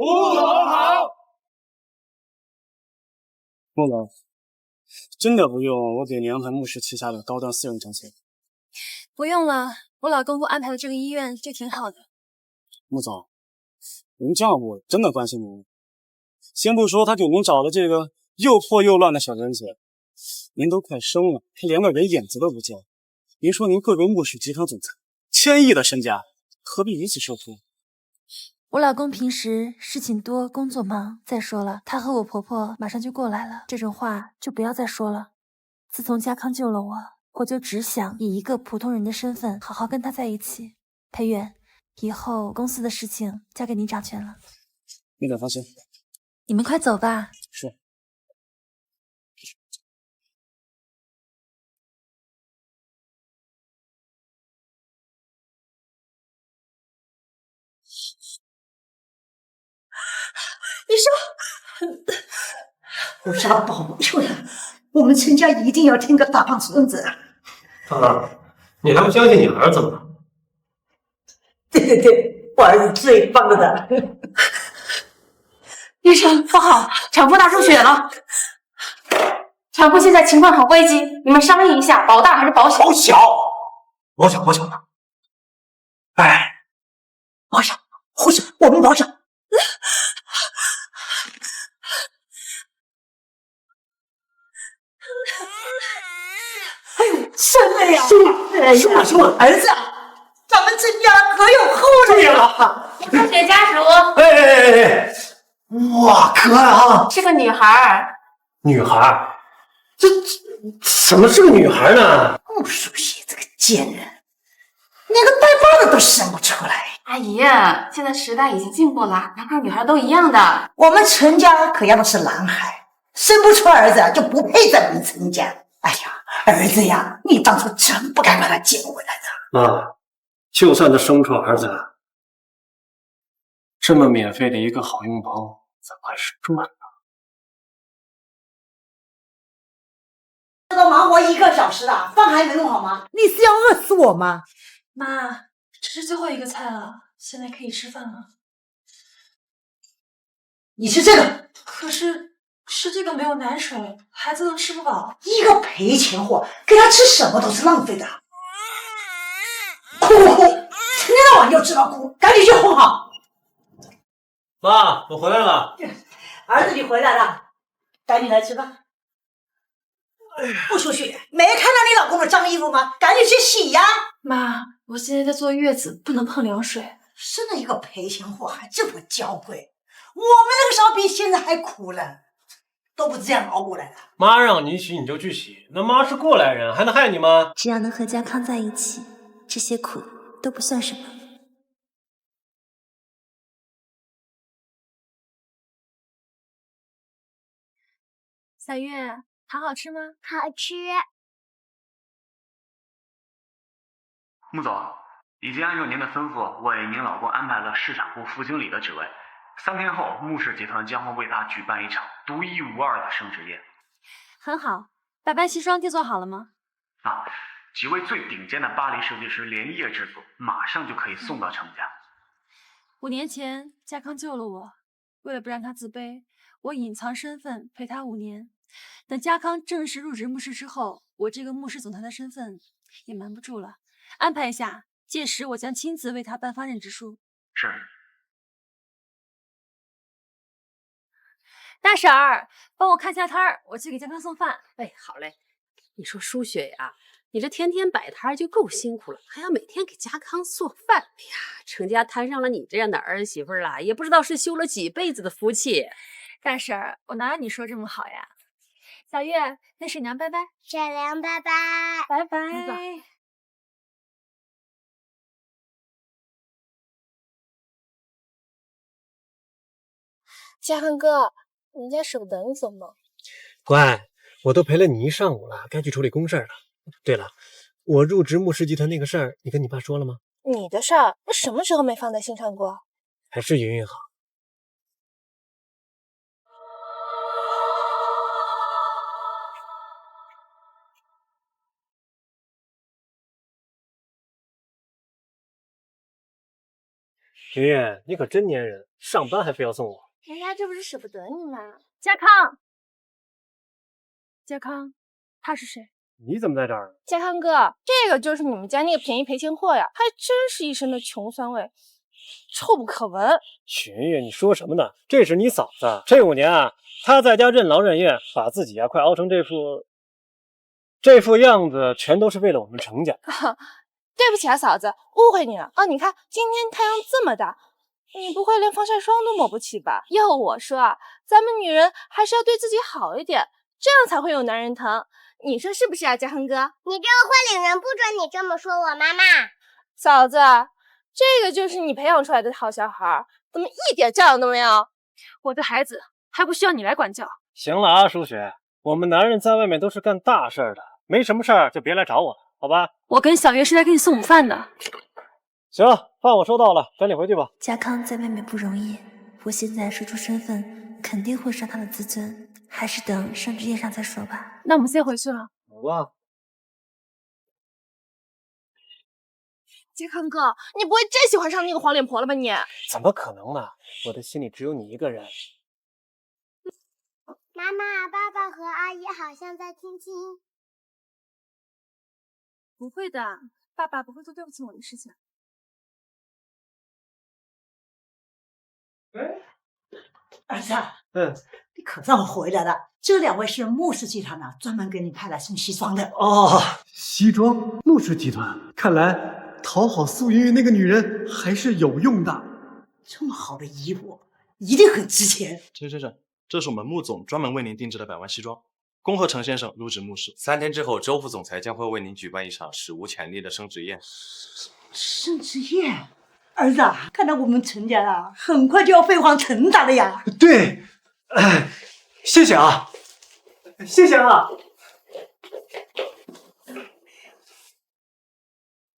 穆总好。穆总，真的不用我给您安排牧师旗下的高端私人诊所？不用了，我老公给我安排的这个医院就挺好的。穆总，您这样我真的关心您。先不说他给您找的这个又破又乱的小诊所，您都快生了，还连个人影子都不见。您说您贵为牧氏集团总裁，1000亿的身家，何必如此受托？我老公平时事情多，工作忙。再说了，他和我婆婆马上就过来了，这种话就不要再说了。自从家康救了我，我就只想以一个普通人的身份好好跟他在一起。裴远，以后公司的事情交给您掌权了。你敢放心。你们快走吧。是。医生，菩萨保佑呀！我们陈家一定要添个大胖孙子。儿，你还不相信你儿子吗？对，我儿子最棒的。医生不好，产妇大出血了。产妇现在情况很危急，你们商议一下，保大还是保小？保小，保小呢？哎，保小，护士，我们保小。哎呦，生了呀！生了！儿子，咱们陈家可有后人了。科学家属，哎，哇，可爱啊！是个女孩。女孩？这怎么是个女孩呢？穆书记这个贱人，连个带把的都生不出来。阿姨，现在时代已经进步了，男孩女孩都一样的。我们陈家可要的是男孩，生不出儿子就不配在我们陈家。哎呀，儿子呀，你当初真不该把他捡回来的。妈，就算他生出儿子了，这么免费的一个好用包，怎么还是赚呢？这都忙活1个小时了，饭还没弄好吗？你是要饿死我吗？妈，这是最后一个菜了，现在可以吃饭了。你吃这个，可是吃这个没有奶水，孩子都吃不饱。一个赔钱货，给他吃什么都是浪费的。哭，成天到晚就知道哭，赶紧去哄好。妈，我回来了。儿子，你回来了，赶紧来吃饭。不出去，没看到你老公的脏衣服吗？赶紧去洗呀！妈，我现在在坐月子，不能碰凉水。生了一个赔钱货，还这么娇贵，我们那个时候比现在还苦了，都不是这样熬过来的。妈让你洗你就去洗，那妈是过来人，还能害你吗？只要能和家康在一起，这些苦都不算什么。小月，糖好吃吗？好吃。穆总，已经按照您的吩咐，为您老公安排了市场部副经理的职位。3天后，穆氏集团将会为他举办一场独一无二的升职宴。很好，打扮西装定做好了吗？几位最顶尖的巴黎设计师连夜制作，马上就可以送到程家。5年前，家康救了我，为了不让他自卑，我隐藏身份陪他5年。等家康正式入职牧师之后，我这个牧师总裁的身份也瞒不住了。安排一下，届时我将亲自为他颁发任职书。是。大婶儿，帮我看下摊儿，我去给家康送饭。哎，好嘞。你说舒雪呀，你这天天摆摊就够辛苦了，还要每天给家康做饭。哎呀，程家摊上了你这样的儿媳妇啦，也不知道是修了几辈子的福气。大婶儿，我哪有你说这么好呀？小月，那婶娘拜拜。沈良拜拜。拜拜。家康哥，人家舍不得你走吗？乖，我都陪了你一上午了，该去处理公事了。对了，我入职牧氏集团那个事儿，你跟你爸说了吗？你的事儿，我什么时候没放在心上过？还是云云好。云云，你可真粘人，上班还非要送我。人家这不是舍不得你吗？家康，家康，他是谁？你怎么在这儿呢？家康哥，这个就是你们家那个便宜赔钱货呀，还真是一身的穷酸味，臭不可闻。云云，你说什么呢？这是你嫂子，这5年啊，她在家任劳任怨，把自己啊快熬成这副样子，全都是为了我们程家。对不起啊，嫂子，误会你了。哦，你看今天太阳这么大，你不会连防晒霜都抹不起吧？要我说啊，咱们女人还是要对自己好一点，这样才会有男人疼。你说是不是啊，家恒哥？你这个坏领人，不准你这么说我妈妈。嫂子，这个就是你培养出来的好小孩，怎么一点教养都没有？我的孩子还不需要你来管教。行了啊，舒雪，我们男人在外面都是干大事的，没什么事儿就别来找我了，好吧？我跟小月是来给你送午饭的。行了，饭我收到了，赶紧回去吧。家康在外面不容易，我现在说出身份肯定会伤他的自尊，还是等升职宴上再说吧。那我们先回去了。好吧。家康哥，你不会真喜欢上那个黄脸婆了吧你？怎么可能呢？我的心里只有你一个人。妈妈，爸爸和阿姨好像在亲亲。不会的，爸爸不会做对不起我的事情。儿子，你可算回来了。这2位是穆氏集团的，专门给你派来送西装的。哦，西装，穆氏集团，看来讨好苏云云那个女人还是有用的。这么好的衣服，一定很值钱。陈先生，这是我们穆总专门为您定制的100万西装，恭贺陈先生入职穆氏。3天之后，周副总裁将会为您举办一场史无前例的升职宴。升职宴，儿子啊，看来我们陈家啊，很快就要飞黄腾达了呀。对，谢谢啊，谢谢啊。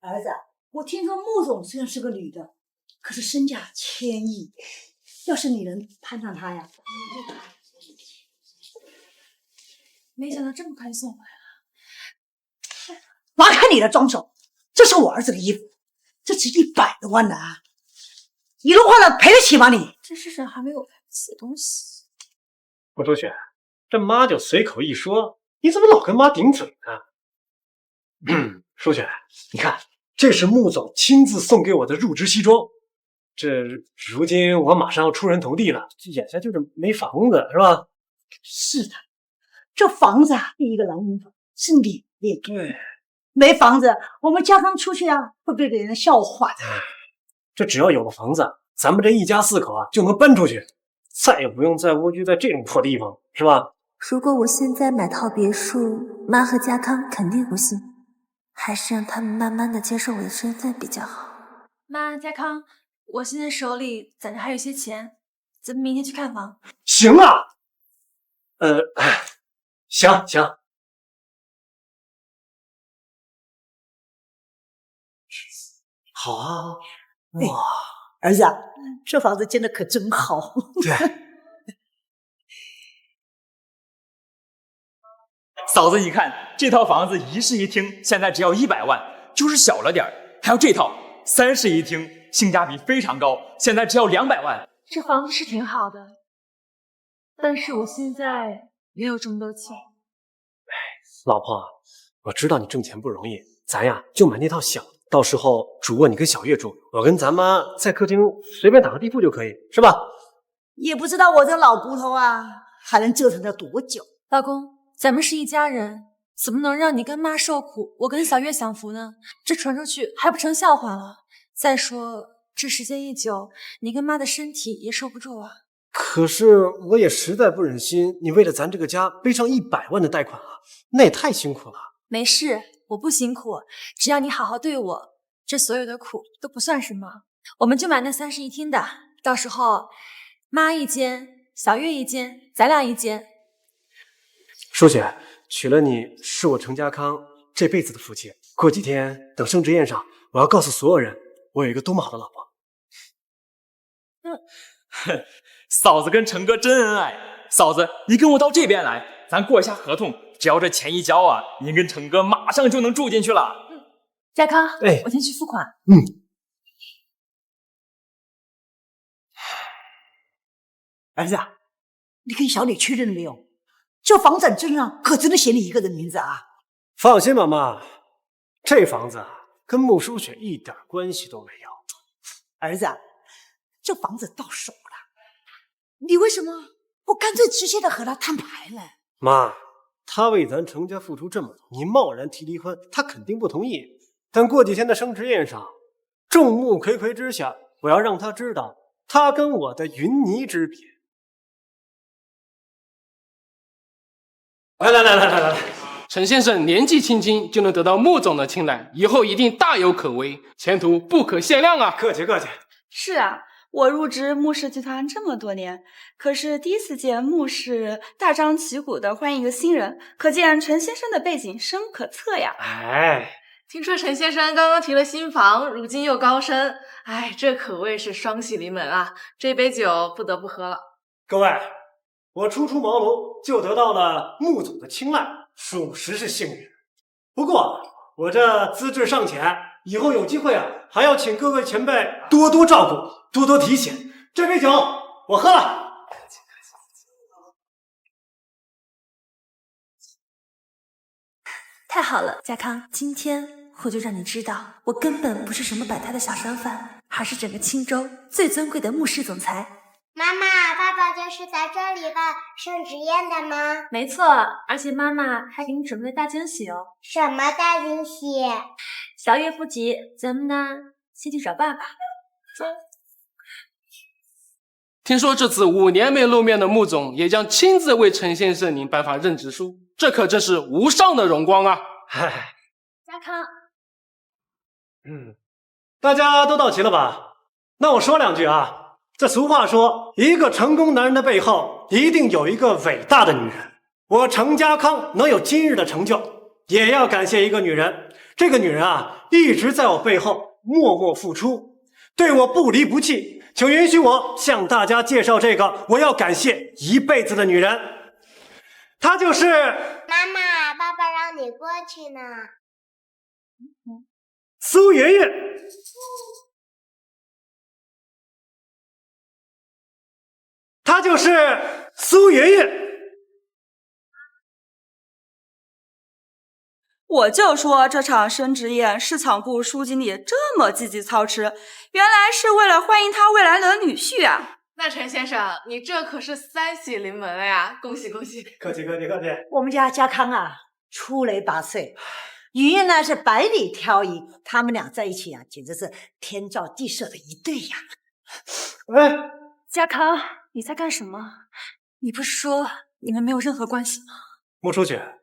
儿子，我听说穆总虽然是个女的，可是身价1000亿，要是你能攀上她呀。没想到这么快就送回来了。拿开你的装手，这是我儿子的衣服，这值100多万的啊！你弄坏了赔得起吗你？这世上还没有赔不起的东西。顾初雪，这妈就随口一说，你怎么老跟妈顶嘴呢？舒雪，你看，这是穆总亲自送给我的入职西装。这如今我马上要出人头地了，这眼下就是没房子，是吧？是的，这房子啊，第一个男人房是脸面。对，没房子，我们家刚出去啊，会被人笑话的。这只要有了房子，咱们这一家4口啊就能搬出去，再也不用再蜗居在这种破地方，是吧？如果我现在买套别墅，妈和家康肯定不信，还是让他们慢慢的接受我的身份比较好。妈，家康，我现在手里暂时还有些钱，咱们明天去看房。行啊，行。好啊，哇，儿子啊，这房子建的可真好。对，嫂子，你看这套房子1室1厅，现在只要100万，就是小了点儿。还有这套3室1厅，性价比非常高，现在只要200万。这房子是挺好的，但是我现在没有这么多钱。老婆，我知道你挣钱不容易，咱呀就买那套小的，到时候主卧你跟小月住，我跟咱妈在客厅随便打个地铺就可以，是吧？也不知道我这老骨头啊，还能折腾得多久。老公，咱们是一家人，怎么能让你跟妈受苦，我跟小月享福呢？这传出去还不成笑话了？再说这时间一久，你跟妈的身体也受不住啊。可是我也实在不忍心你为了咱这个家背上100万的贷款啊，那也太辛苦了。没事，我不辛苦，只要你好好对我，这所有的苦都不算什么。我们就买那3室1厅的，到时候妈一间，小月一间，咱俩一间。舒雪，娶了你是我程家康这辈子的福气。过几天等升职宴上，我要告诉所有人，我有一个多么好的老婆。嫂子跟陈哥真恩爱。嫂子，你跟我到这边来，咱过一下合同，只要这钱一交啊，您跟陈哥马上就能住进去了。家康，哎，我先去付款。儿子，你跟小李确认了没有？这房产证上可真的写你一个人名字啊！放心吧，妈，这房子跟穆书雪一点关系都没有。儿子，这房子到手了，你为什么不干脆直接的和他摊牌呢？妈，他为咱程家付出这么多，你贸然提离婚，他肯定不同意。但过几天的升职宴上，众目睽睽之下，我要让他知道他跟我的云泥之别。来，陈先生年纪轻轻就能得到穆总的青睐，以后一定大有可为，前途不可限量啊！客气客气。是啊，我入职穆氏集团这么多年，可是第一次见穆氏大张旗鼓的欢迎一个新人，可见陈先生的背景深不可测呀。哎，听说陈先生刚刚提了新房，如今又高升，哎，这可谓是双喜临门啊！这杯酒不得不喝了。各位，我初出茅庐就得到了穆总的青睐，属实是幸运。不过我这资质尚浅，以后有机会还要请各位前辈多多照顾，多多提携。这杯酒我喝了。太好了，家康，今天我就让你知道，我根本不是什么摆摊的小商贩，而是整个青州最尊贵的穆氏总裁。妈妈，爸爸就是在这里办升职宴的吗？没错，而且妈妈还给你准备了大惊喜哦。什么大惊喜？小月不急，咱们呢先去找爸爸。走。听说这次5年没露面的穆总也将亲自为陈先生您颁发任职书，这可真是无上的荣光啊！嗨，家康，大家都到齐了吧？那我说两句啊。这俗话说，一个成功男人的背后一定有一个伟大的女人。我程家康能有今日的成就，也要感谢一个女人。这个女人一直在我背后默默付出，对我不离不弃。请允许我向大家介绍这个我要感谢一辈子的女人，她就是妈妈，爸爸让你过去呢。苏云云。她就是苏云云。我就说这场升职宴，市场部苏经理这么积极操持，原来是为了欢迎他未来的女婿啊！那陈先生，你这可是3喜临门了呀！恭喜恭喜！客气客气客气。我们家家康出类拔萃，云云呢是百里挑一，他们俩在一起简直是天造地设的一对呀！哎，家康，你在干什么？你不是说你们没有任何关系吗？穆书雪，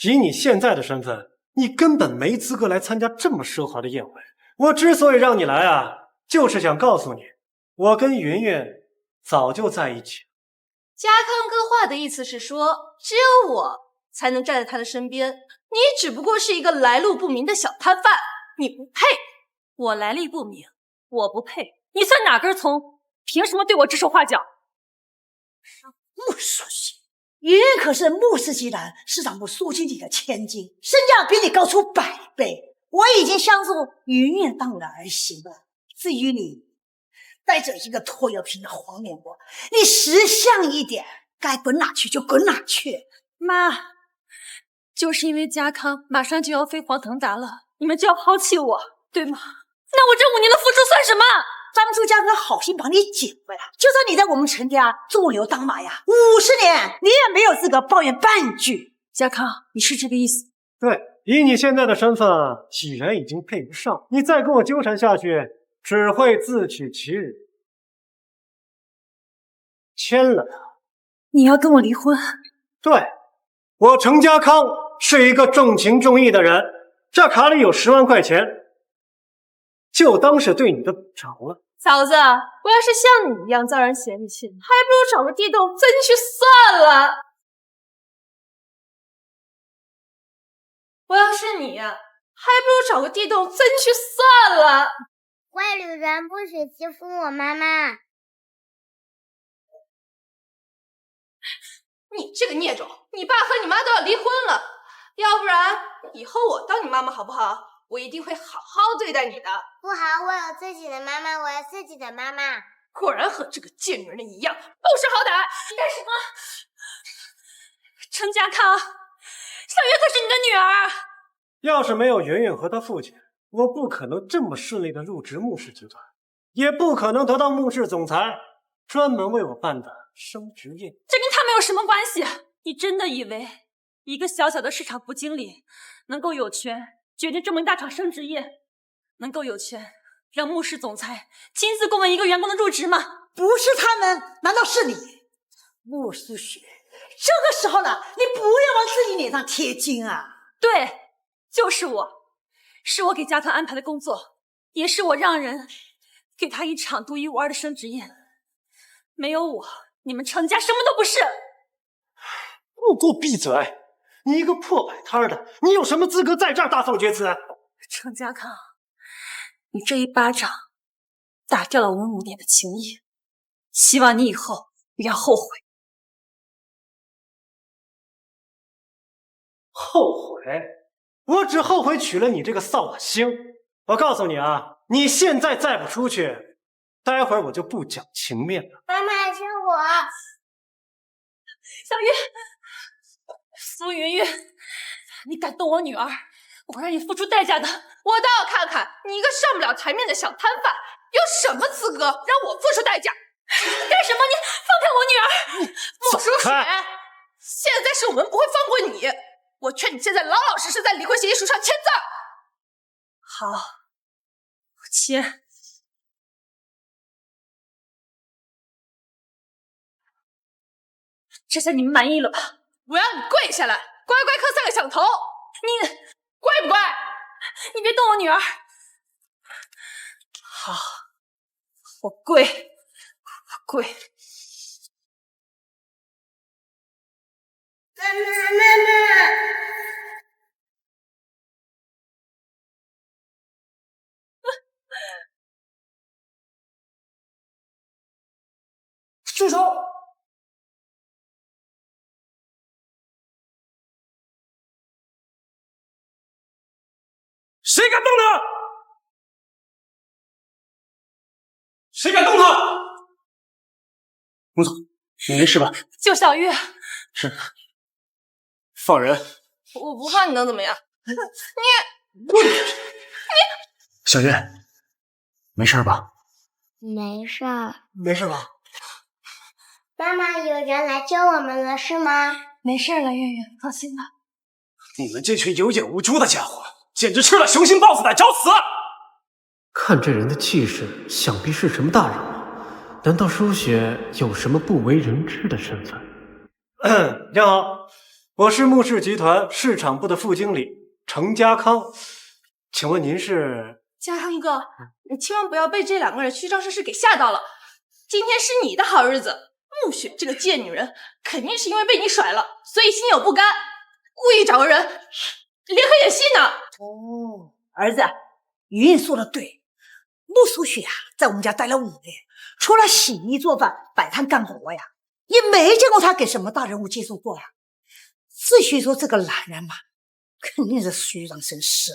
以你现在的身份，你根本没资格来参加这么奢华的宴会。我之所以让你来就是想告诉你，我跟云云早就在一起。家康哥话的意思是说，只有我才能站在他的身边，你只不过是一个来路不明的小摊贩，你不配。我来历不明，我不配，你算哪根葱？凭什么对我指手画脚？穆书记，云云可是穆氏集团市场部苏经理的千金，身价比你高出100倍。我已经相信云云当我的儿媳妇了。至于你带着一个拖油瓶的黄脸婆，你识相一点，该滚哪去就滚哪去。妈，就是因为家康马上就要飞黄腾达了，你们就要抛弃我，对吗？那我这5年的付出算什么？当初家哥好心把你捡回来，就算你在我们陈家做牛当马50年，你也没有资格抱怨半句。家康，你是这个意思？对，以你现在的身份，既然已经配不上，你再跟我纠缠下去，只会自取其辱。签了它。你要跟我离婚？对，我程家康是一个重情重义的人，这卡里有10万块钱，就当是对你的补偿了。嫂子，我要是像你一样遭人嫌弃，还不如找个地洞钻进去算了。我要是你，还不如找个地洞钻进去算了。坏女人不许欺负我妈妈！你这个孽种，你爸和你妈都要离婚了，要不然以后我当你妈妈好不好？我一定会好好对待你的。不好，我有自己的妈妈，我有自己的妈妈。果然和这个贱女人一样，不识好歹。你干什么？程家康，小月可是你的女儿。要是没有圆圆和她父亲，我不可能这么顺利的入职穆氏集团，也不可能得到穆氏总裁专门为我办的升职宴。这跟他们有什么关系？你真的以为一个小小的市场部经理能够有权决定这么一大场升职宴，能够有权让穆氏总裁亲自过问一个员工的入职吗？不是他们，难道是你？穆苏雪，这个时候了，你不要往自己脸上贴金啊！对，就是我，是我给家康安排的工作，也是我让人给他一场独一无二的升职宴。没有我，你们程家什么都不是。给我闭嘴！你一个破摆摊的，你有什么资格在这儿大放厥词？程家康，你这一巴掌打掉了我们5年的情谊，希望你以后不要后悔。后悔？我只后悔娶了你这个扫把星。我告诉你啊，你现在再不出去，待会儿我就不讲情面了。妈妈，是我。小月，苏云云，你敢动我女儿，我让你付出代价的。我倒要看看你一个上不了台面的小摊贩，有什么资格让我付出代价？干什么？你放开我女儿！穆书雪，现在是我们不会放过你。我劝你现在老老实实在离婚协议书上签字。好，我签。这下你们满意了吧？我要你跪下来，乖乖磕3个响头。你乖不乖？你别动我女儿。好，我跪，我跪。妈妈。住手！谁敢动他？谁敢动他？穆总，你没事吧？救小月。是。放人！我不放你能怎么样？你小月，没事吧？没事儿。没事吧？妈妈，有人来救我们了，是吗？没事了，月月，放心吧。你们这群有眼无珠的家伙，简直吃了雄心豹子胆，找死！看这人的气势，想必是什么大人物。难道舒雪有什么不为人知的身份？你好，我是穆氏集团市场部的副经理程家康，请问您是？家康哥，你千万不要被这2个人虚张声势给吓到了。今天是你的好日子，穆雪这个贱女人肯定是因为被你甩了，所以心有不甘，故意找个人联合演戏呢。哦，儿子，云云说的对，穆苏雪啊，在我们家待了5年，除了洗衣做饭、摆摊干活呀，也没见过她给什么大人物接触过呀。至于说这个男人嘛，肯定是虚张声势。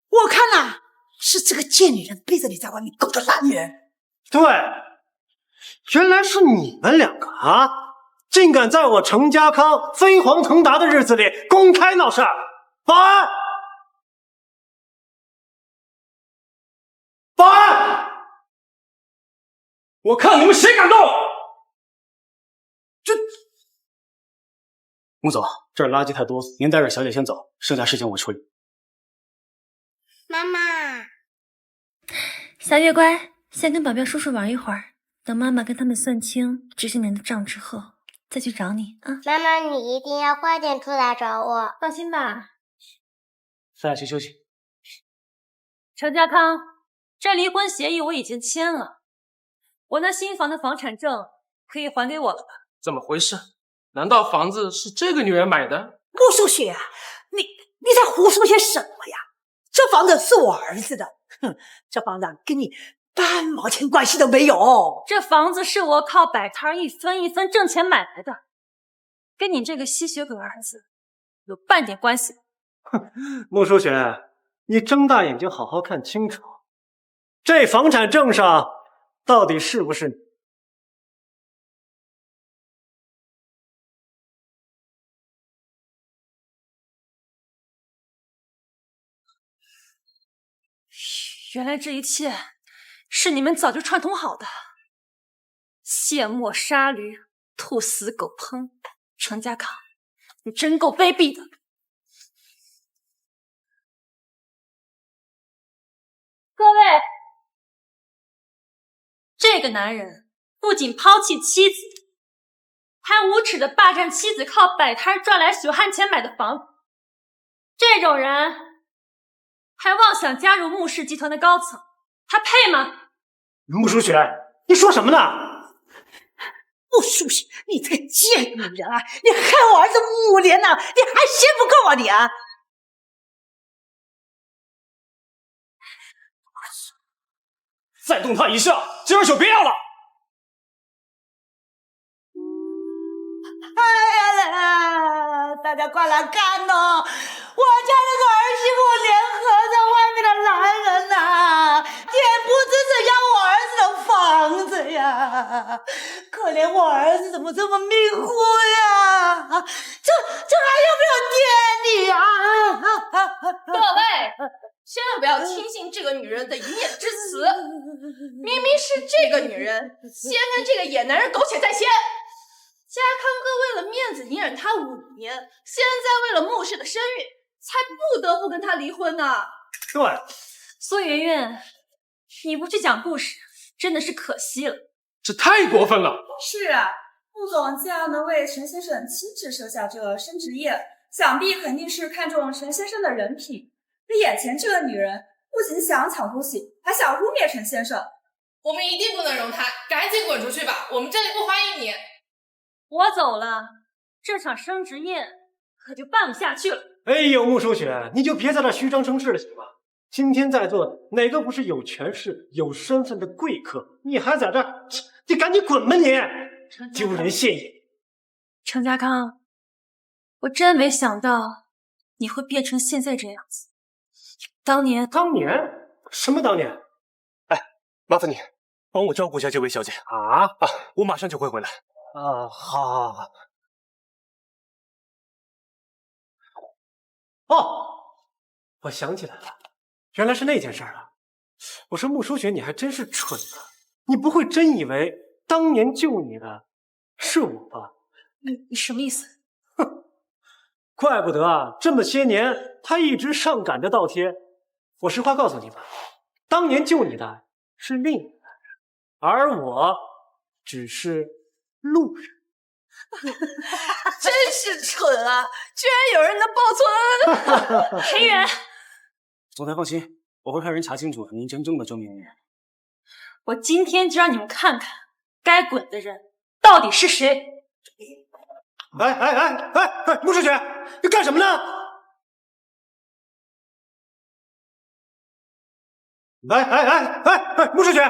我看呐，是这个贱女人背着你在外面勾搭男人。对，原来是你们2个啊！竟敢在我程家康飞黄腾达的日子里公开闹事儿！保安！保安！我看你们谁敢动！穆总，这儿垃圾太多，您带着小姐先走，剩下事情我处理。妈妈，小月乖，先跟保镖叔叔玩一会儿，等妈妈跟他们算清执行年的账之后，再去找你啊。妈妈，你一定要快点出来找我。放心吧。咱俩去休息。程家康，这离婚协议我已经签了，我那新房的房产证可以还给我了吧？怎么回事？难道房子是这个女人买的？穆书雪啊，你在胡说些什么呀？这房子是我儿子的，哼，这房子跟你半毛钱关系都没有。这房子是我靠摆摊一分一分挣钱买来的，跟你这个吸血鬼儿子有半点关系？哼，穆书雪，你睁大眼睛好好看清楚，这房产证上到底是不是你？原来这一切是你们早就串通好的。卸磨杀驴，兔死狗烹。程家康，你真够卑鄙的！各位，这个男人不仅抛弃妻子，还无耻的霸占妻子靠摆摊赚来血汗钱买的房子。这种人还妄想加入穆氏集团的高层，他配吗？穆淑雪，你说什么呢？穆淑雪，你这个贱女人啊！你害我儿子5年了，你还嫌不够啊你啊！再动他一下，这儿就别要了。哎呀，大家快来看哦！我家那个儿媳妇联合在外面的男人呐，也不支持要我儿子的房子呀！可怜我儿子怎么这么命苦呀？这还要不要爹你啊？各位，千万不要轻信这个女人的一面之词。明明是这个女人先跟这个野男人苟且在先。家康哥为了面子隐忍他5年，现在为了穆氏的声誉，才不得不跟他离婚呢。对，苏媛媛，你不去讲故事，真的是可惜了。这太过分了！是啊，穆总既然能为陈先生亲自设下这升职宴，想必肯定是看中陈先生的人品。这眼前这个女人不仅想抢东西，还想污蔑陈先生。我们一定不能容他，赶紧滚出去吧，我们这里不欢迎你。我走了，这场升职宴可就办不下去了。哎呦，穆淑雪，你就别在这虚张声势了，行吗？今天在座哪个不是有权势、有身份的贵客？你还在这儿，你赶紧滚吧你！丢人现眼！程家康，我真没想到你会变成现在这样子。当年什么当年？哎，麻烦你帮我照顾一下这位小姐啊！我马上就会回来。好。哦，我想起来了，原来是那件事了。我说穆淑雪，你还真是蠢啊！你不会真以为当年救你的是我吧？你什么意思？哼，怪不得啊，这么些年他一直上赶着倒贴。我实话告诉你吧，当年救你的是另一个男人，而我只是路人。真是蠢啊！居然有人能报错恩！裴元，总裁放心，我会派人查清楚您真正的真面目。我今天就让你们看看该滚的人到底是谁。哎，穆淑雪，你干什么呢？哎，穆淑雪，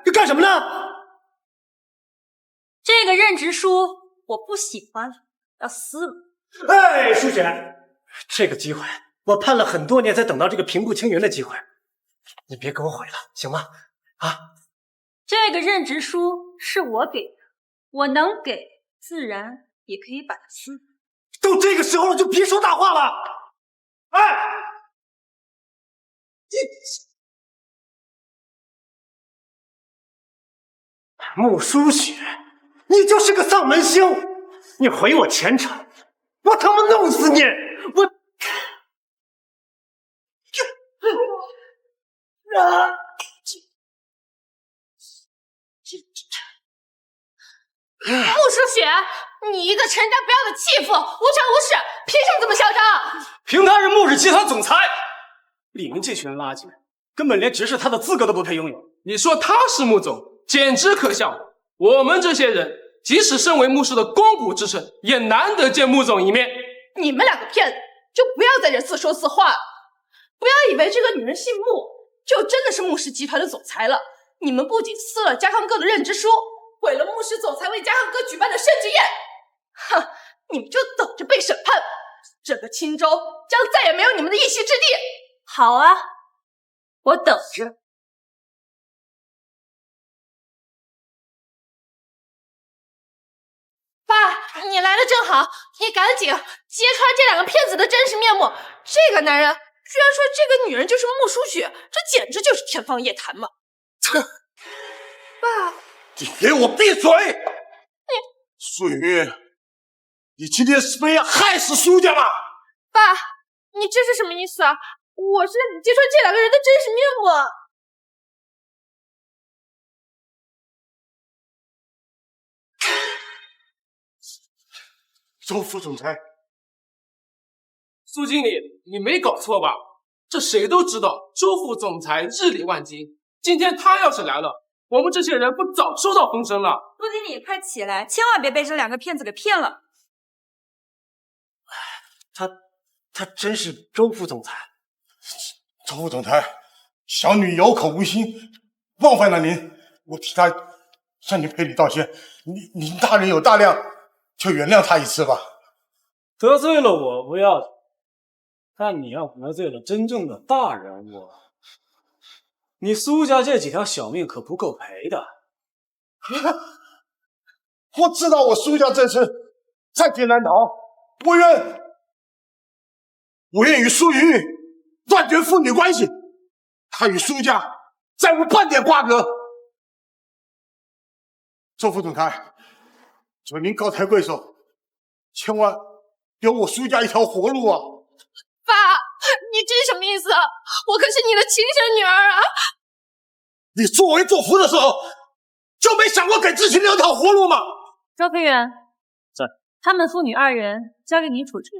你干什么呢？这个任职书我不喜欢了，要撕了。哎，淑雪，这个机会我盼了很多年，才等到这个平步青云的机会，你别给我毁了，行吗？啊！这个任职书是我给的，我能给，自然也可以把它撕。都这个时候了，就别说大话了。哎，穆淑雪，你就是个丧门星！你毁我前程，我他妈弄死你！我。穆淑雪，你一个陈家不要的弃妇，无权无势，凭什么这么嚣张？凭他是穆氏集团总裁，你们这群垃圾根本连直视他的资格都不配拥有。你说他是穆总，简直可笑。我们这些人，即使身为穆氏的肱骨之臣，也难得见穆总一面。你们两个骗子，就不要在这自说自话了。不要以为这个女人姓穆，就真的是穆氏集团的总裁了。你们不仅撕了家康哥的任职书，毁了穆氏总裁为家康哥举办的升职宴，哼，你们就等着被审判吧！整个青州将再也没有你们的一席之地。好啊，我等着。你来的正好，你赶紧揭穿这两个骗子的真实面目。这个男人居然说这个女人就是穆舒雪，这简直就是天方夜谭嘛！爸，你给我闭嘴！苏云，你今天是非要害死苏家吗？爸，你这是什么意思啊？我是让你揭穿这两个人的真实面目。周副总裁，苏经理，你没搞错吧？这谁都知道，周副总裁日理万机。今天他要是来了，我们这些人不早收到风声了？苏经理，快起来，千万别被这两个骗子给骗了。他真是周副总裁。周副总裁，小女有口无心，冒犯了您，我替她向您赔礼道歉。您大人有大量，就原谅她一次吧。得罪了我不要紧，但你要得罪了真正的大人物，你苏家这几条小命可不够赔的。我知道我苏家这次在劫难逃，我愿与苏云玉断绝父女关系，他与苏家再无半点瓜葛。周副总裁，求您高抬贵手，千万留我苏家一条活路啊！爸，你这是什么意思？我可是你的亲生女儿啊！你作威作福的时候，就没想过给自己留条活路吗？周飞远在，他们父女二人交给你处置，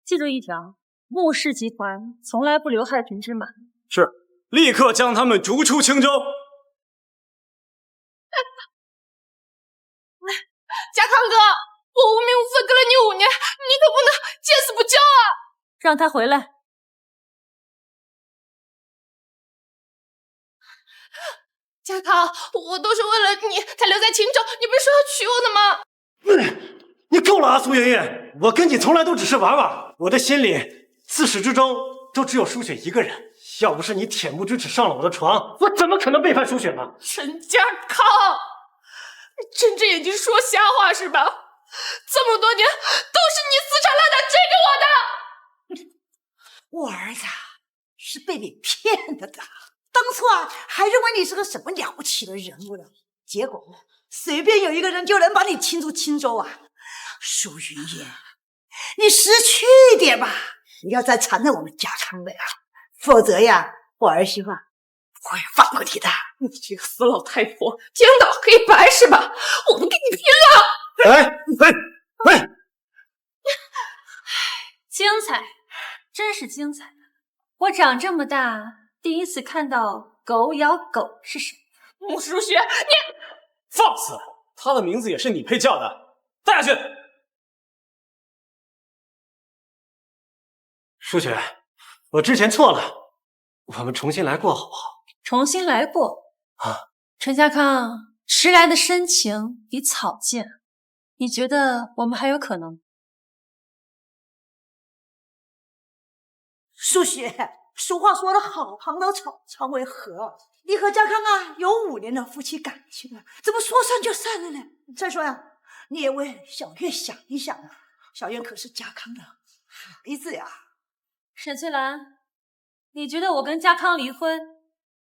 记住一条：穆氏集团从来不留害群之马。是，立刻将他们逐出青州。家康哥，我无名无分跟了你5年，你可不能见死不救啊！让他回来。家康，我都是为了你才留在青州，你不是说要娶我的吗？你够了啊，苏云云！我跟你从来都只是玩玩，我的心里自始至终都只有舒雪一个人。要不是你恬不知耻上了我的床，我怎么可能背叛舒雪呢？陈家康，你睁着眼睛说瞎话是吧？这么多年都是你死缠烂打追给我的。我儿子是被你骗的，当初还认为你是个什么了不起的人物呢，结果随便有一个人就能把你清出青州啊！苏云烟，你识趣一点吧，你要再缠着我们家康的呀，否则呀，我儿媳妇不会放过你的。你这个死老太婆，颠倒黑白是吧？我们跟你拼了！喂！精彩，真是精彩！我长这么大第一次看到狗咬狗是什么。穆舒雪，你放肆！他的名字也是你配叫的，带下去。舒雪，我之前错了，我们重新来过好不好？重新来过啊！陈家康，迟来的深情比草贱，你觉得我们还有可能？苏雪，俗话说得好，旁道吵，常为和。你和家康有5年的夫妻感情了，怎么说散就散了呢？再说呀，你也为小月想一想啊，小月可是家康的孩子呀。沈翠兰，你觉得我跟家康离婚，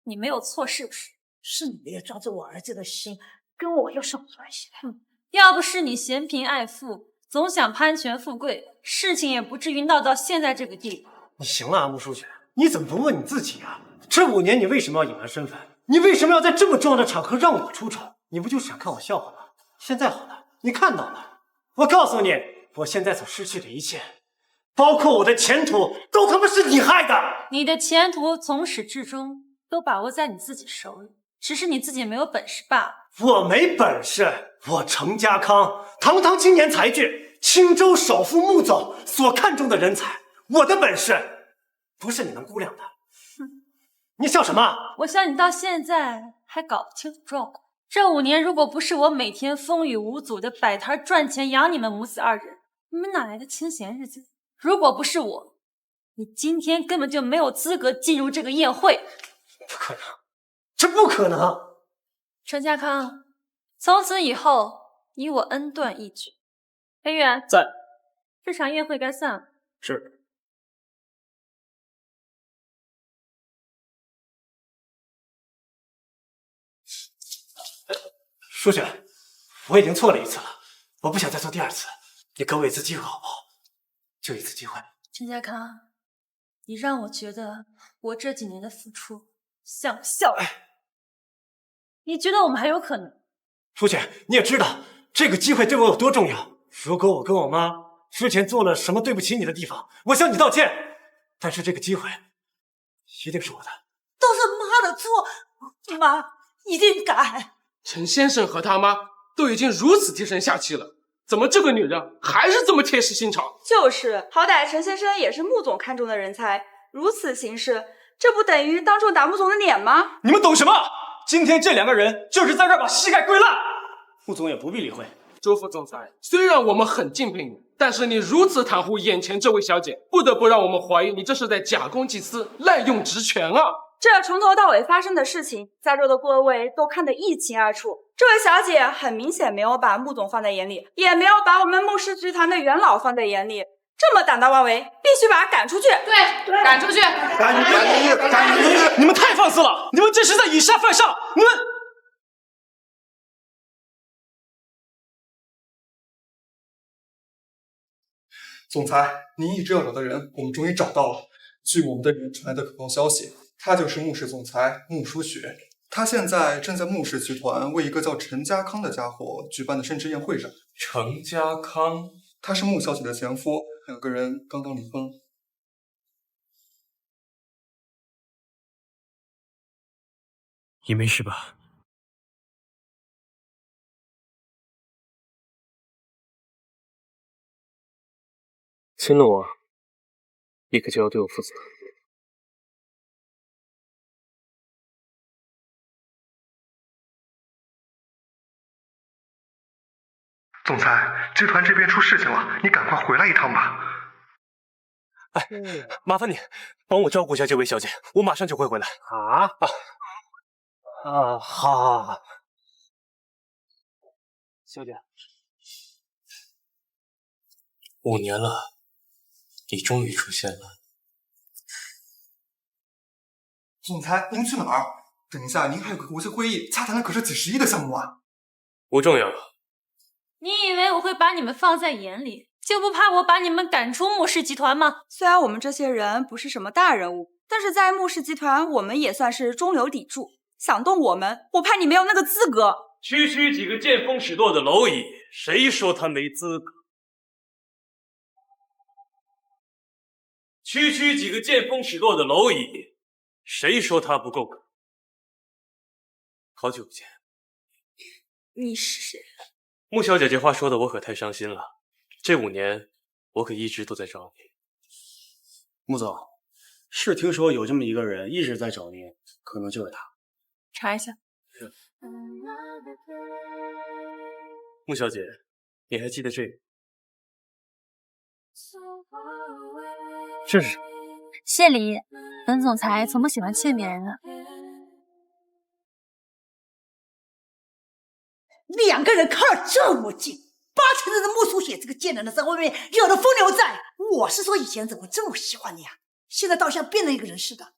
你没有错是不是？是你没有抓住我儿子的心，跟我有什么关系呢？要不是你嫌贫爱富，总想攀权富贵，事情也不至于闹到现在这个地步。你行了啊，穆舒雪，你怎么不问你自己啊？这5年你为什么要隐瞒身份？你为什么要在这么重要的场合让我出丑？你不就是想看我笑话吗？现在好了，你看到了。我告诉你，我现在所失去的一切，包括我的前途，都他妈是你害的。你的前途从始至终都把握在你自己手里，只是你自己没有本事罢了。我没本事，我程家康，堂堂青年才俊，青州首富穆总所看重的人才。我的本事不是你能估量的。你笑什么？我想你到现在还搞不清楚状况。这5年如果不是我每天风雨无阻的摆摊赚钱养你们母子2人，你们哪来的清闲日子？如果不是我，你今天根本就没有资格进入这个宴会。不可能，这不可能。陈家康，从此以后你我恩断义绝，裴远在。这场宴会该散了。是。舒雪，我已经错了一次了，我不想再错第二次。你给我一次机会好不好？就一次机会。陈家康，你让我觉得我这几年的付出像笑话。你觉得我们还有可能？舒雪，你也知道这个机会对我有多重要。如果我跟我妈之前做了什么对不起你的地方，我向你道歉。但是这个机会一定是我的。都是妈的错，妈一定改。陈先生和他妈都已经如此低声下气了，怎么这个女人还是这么铁石心肠？就是，好歹陈先生也是穆总看中的人才，如此行事，这不等于当众打穆总的脸吗？你们懂什么？今天这两个人就是在这儿把膝盖跪烂，穆总也不必理会。周副总裁，虽然我们很敬佩你，但是你如此袒护眼前这位小姐，不得不让我们怀疑你这是在假公济私、滥用职权啊！这从头到尾发生的事情，在座的各位都看得一清二楚。这位小姐很明显没有把穆总放在眼里，也没有把我们穆氏集团的元老放在眼里。这么胆大妄为，必须把她赶出去！对，赶出去！赶出去！你们太放肆了！你们这是在以下犯上！你们。总裁，您一直要找的人，我们终于找到了。据我们的人传来的可靠消息，他就是穆氏总裁穆舒雪。他现在正在穆氏集团为一个叫陈家康的家伙举办的生日宴会上。陈家康，他是穆小姐的前夫，两个人刚刚离婚。你没事吧？亲了我，你可就要对我负责。总裁，集团这边出事情了，你赶快回来一趟吧。哎，麻烦你帮我照顾一下这位小姐，我马上就会回来。好。小姐，5年了，你终于出现了。总裁，您去哪儿？等一下，您还有个国际会议，洽谈的可是几10亿的项目啊！不重要。你以为我会把你们放在眼里，就不怕我把你们赶出穆氏集团吗？虽然我们这些人不是什么大人物，但是在穆氏集团，我们也算是中流砥柱。想动我们，我怕你没有那个资格。区几个见风使舵的蝼蚁，谁说他没资格？区几个见风使舵的蝼蚁，谁说他不够格？好久不见。你是谁？穆小姐这话说的我可太伤心了。这5年，我可一直都在找你。穆总，是听说有这么一个人一直在找您，可能就是他。查一下。穆小姐，你还记得这个？这是谢礼，本总裁从不喜欢欠别人的。2个人靠得这么近，8成的穆书写这个贱人的在外面惹得风流债。我是说以前怎么这么喜欢你啊，现在倒像变了一个人似的。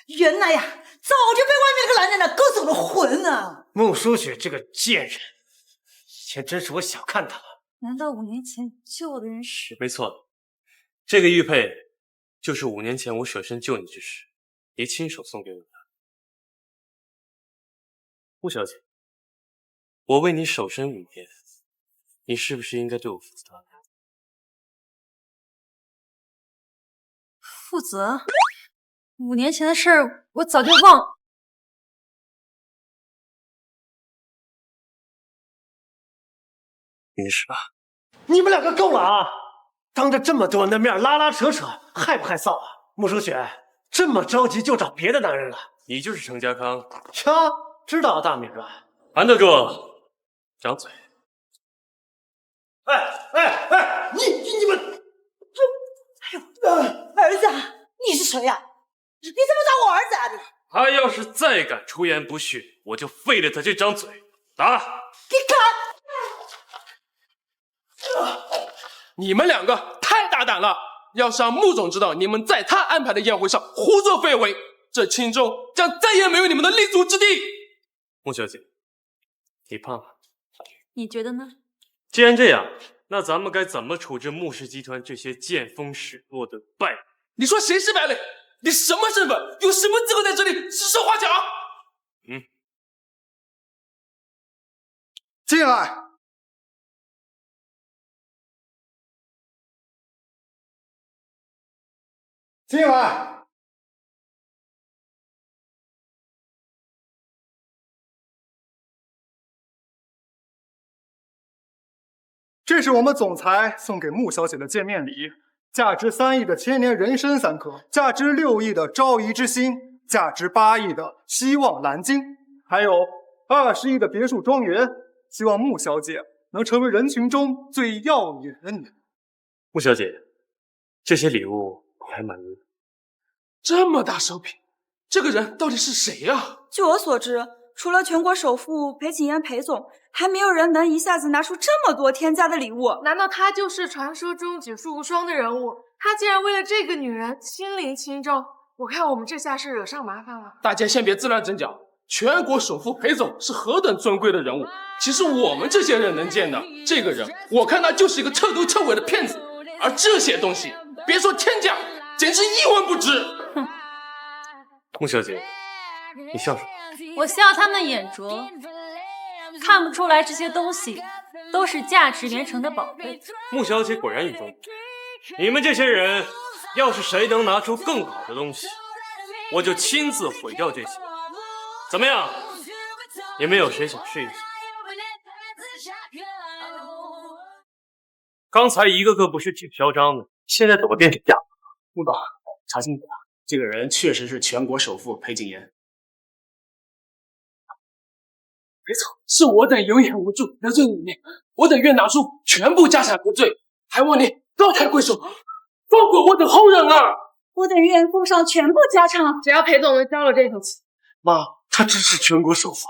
原来呀，早就被外面那个男人呢勾走了魂啊！穆书雪这个贱人，以前真是我小看她了。难道5年前救我的人是？没错，这个玉佩就是5年前我舍身救你之时，你亲手送给我的。穆小姐，我为你守身5年，你是不是应该对我负责？负责？5年前的事儿我早就忘了。没事吧？你们2个够了啊！当着这么多人的面拉拉扯扯，害不害臊啊？穆书雪这么着急就找别的男人了？你就是程家康？呀，知道大名啊？韩德柱，张嘴！你们这，儿子，你是谁呀？你怎么找我儿子啊你？他要是再敢出言不逊，我就废了他这张嘴！打！你看。你们两个太大胆了！要是让穆总知道你们在他安排的宴会上胡作非为，这青州将再也没有你们的立足之地。穆小姐，你怕吗？你觉得呢？既然这样，那咱们该怎么处置穆氏集团这些见风使舵的败类？你说谁是败类？你什么身份？有什么资格在这里指手画脚？进来。进来。这是我们总裁送给穆小姐的见面礼，价值3亿的千年人参3颗，价值6亿的昭仪之心，价值8亿的希望蓝鲸，还有20亿的别墅庄园。希望穆小姐能成为人群中最耀眼的女人。穆小姐，这些礼物我还满意。这么大手笔，这个人到底是谁呀？据我所知，除了全国首富裴景言裴总，还没有人能一下子拿出这么多天价的礼物。难道他就是传说中举世无双的人物？他竟然为了这个女人亲临青州，我看我们这下是惹上麻烦了。大家先别自乱阵脚，全国首富裴总是何等尊贵的人物，其实我们这些人能见的，这个人我看他就是一个彻头彻尾的骗子，而这些东西别说天价，简直一文不值。穆小姐，你笑什么？我笑他们眼拙，看不出来这些东西都是价值连城的宝贝。穆小姐果然与众不同。你们这些人，要是谁能拿出更好的东西，我就亲自毁掉这些。怎么样？你们有谁想试一试？刚才一个个不是挺嚣张的，现在怎么变成这样？穆总，查清楚了，这个人确实是全国首富裴景言。没错，是我等有眼无珠得罪你，我等愿拿出全部家产赎罪，还望你高抬贵手，放过我等后人啊！我等愿奉上全部家产，只要裴总能交了这口气。妈，他真是全国首富。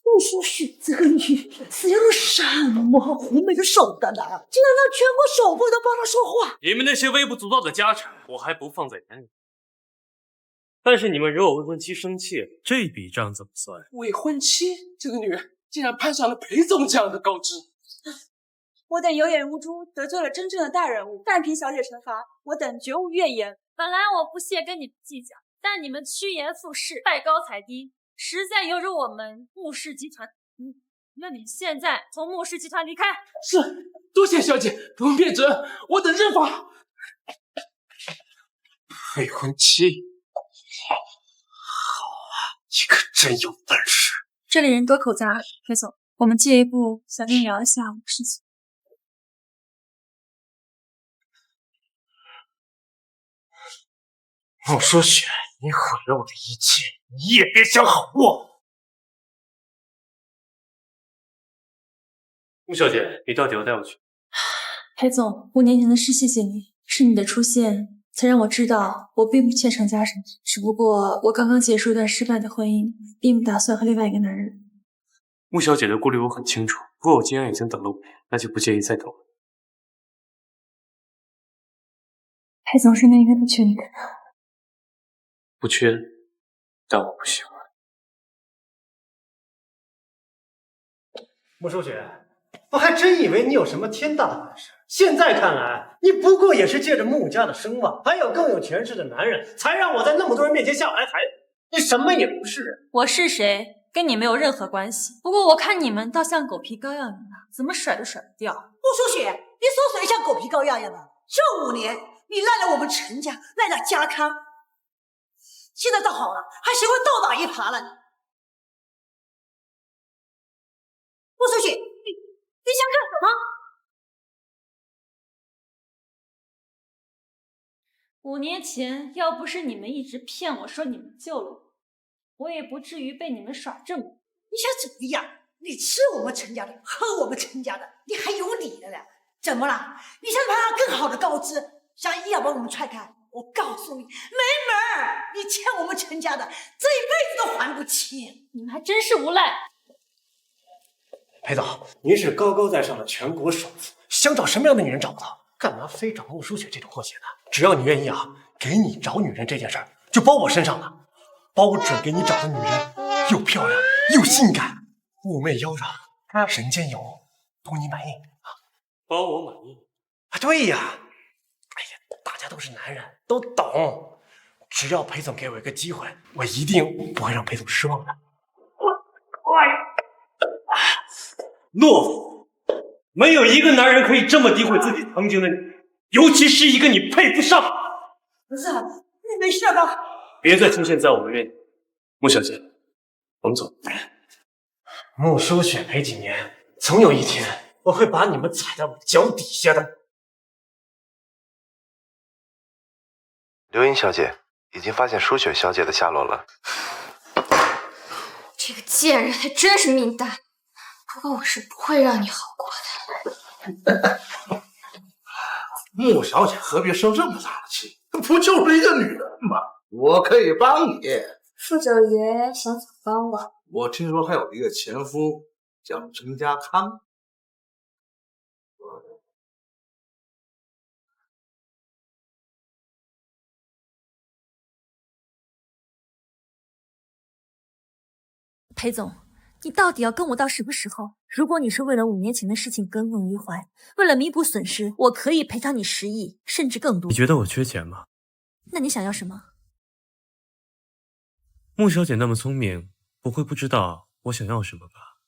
穆淑许这个女人是有什么狐媚的手段呢？竟然让全国首富都帮她说话！你们那些微不足道的家产，我还不放在眼里。但是你们惹我未婚妻生气，这笔账怎么算？未婚妻这个女人竟然攀上了裴总这样的高枝。我等有眼无珠，得罪了真正的大人物，但凭小姐惩罚，我等绝无怨言。本来我不屑跟你们计较，但你们趋炎附势，拜高踩低，实在有辱我们穆氏集团。那你现在从穆氏集团离开。是，多谢小姐，不用变折，我等认罚。未婚妻，好啊，你可真有本事。这里人多口杂，裴总，我们借一步想跟你聊一下事情。穆淑雪，你毁了我的一切，你也别想好过。穆小姐，你到底要带我去？裴总，5年前的事谢谢你，是你的出现才让我知道我并不欠程家什么，只不过我刚刚结束一段失败的婚姻，并不打算和另外一个男人。穆小姐的顾虑我很清楚，不过我既然已经等了5年，那就不介意再等了。裴总是那个不缺你的人。不缺，但我不喜欢。穆淑雪，我还真以为你有什么天大的本事，现在看来，你不过也是借着穆家的声望，还有更有权势的男人，才让我在那么多人面前下不来台。你什么也不是。我是谁，跟你没有任何关系。不过我看你们倒像狗皮膏药一样，怎么甩都甩不掉。穆淑雪，你说谁像狗皮膏药一样的？这5年，你赖了我们陈家，赖了家康。现在倒好了，还学会倒打一耙了。穆淑雪，你想干什么？5年前，要不是你们一直骗我说你们救了我，我也不至于被你们耍这么。你想怎么样？你吃我们陈家的，喝我们陈家的，你还有理了了？怎么了？你想攀上更好的高枝，想硬要把我们踹开？我告诉你，没门儿！你欠我们陈家的，这一辈子都还不清。你们还真是无赖。裴总，您是高高在上的全国首富，想找什么样的女人找不到？干嘛非找穆书雪这种混血呢？只要你愿意啊，给你找女人这件事儿就包我身上了，包准给你找的女人又漂亮又性感，妩媚妖娆，人间有，图你满意啊！包我满意啊？对呀，哎呀，大家都是男人，都懂。只要裴总给我一个机会，我一定不会让裴总失望的。懦夫！没有一个男人可以这么诋毁自己曾经的你，尤其是一个你配不上。儿子，你没事吧？别再出现在我们面前，穆小姐，我们走。穆书雪没几年，总有一天我会把你们踩在我脚底下的。刘英小姐已经发现书雪小姐的下落了。这个贱人还真是命大，不过我是不会让你好过的。穆小姐何必生这么大的气？不就是一个女人吗？我可以帮你。傅九爷想怎么帮我？我听说他有一个前夫叫陈家康。裴总，你到底要跟我到什么时候？如果你是为了5年前的事情耿耿于怀，为了弥补损失，我可以赔偿你10亿，甚至更多。你觉得我缺钱吗？那你想要什么？穆小姐那么聪明，不会不知道我想要什么吧？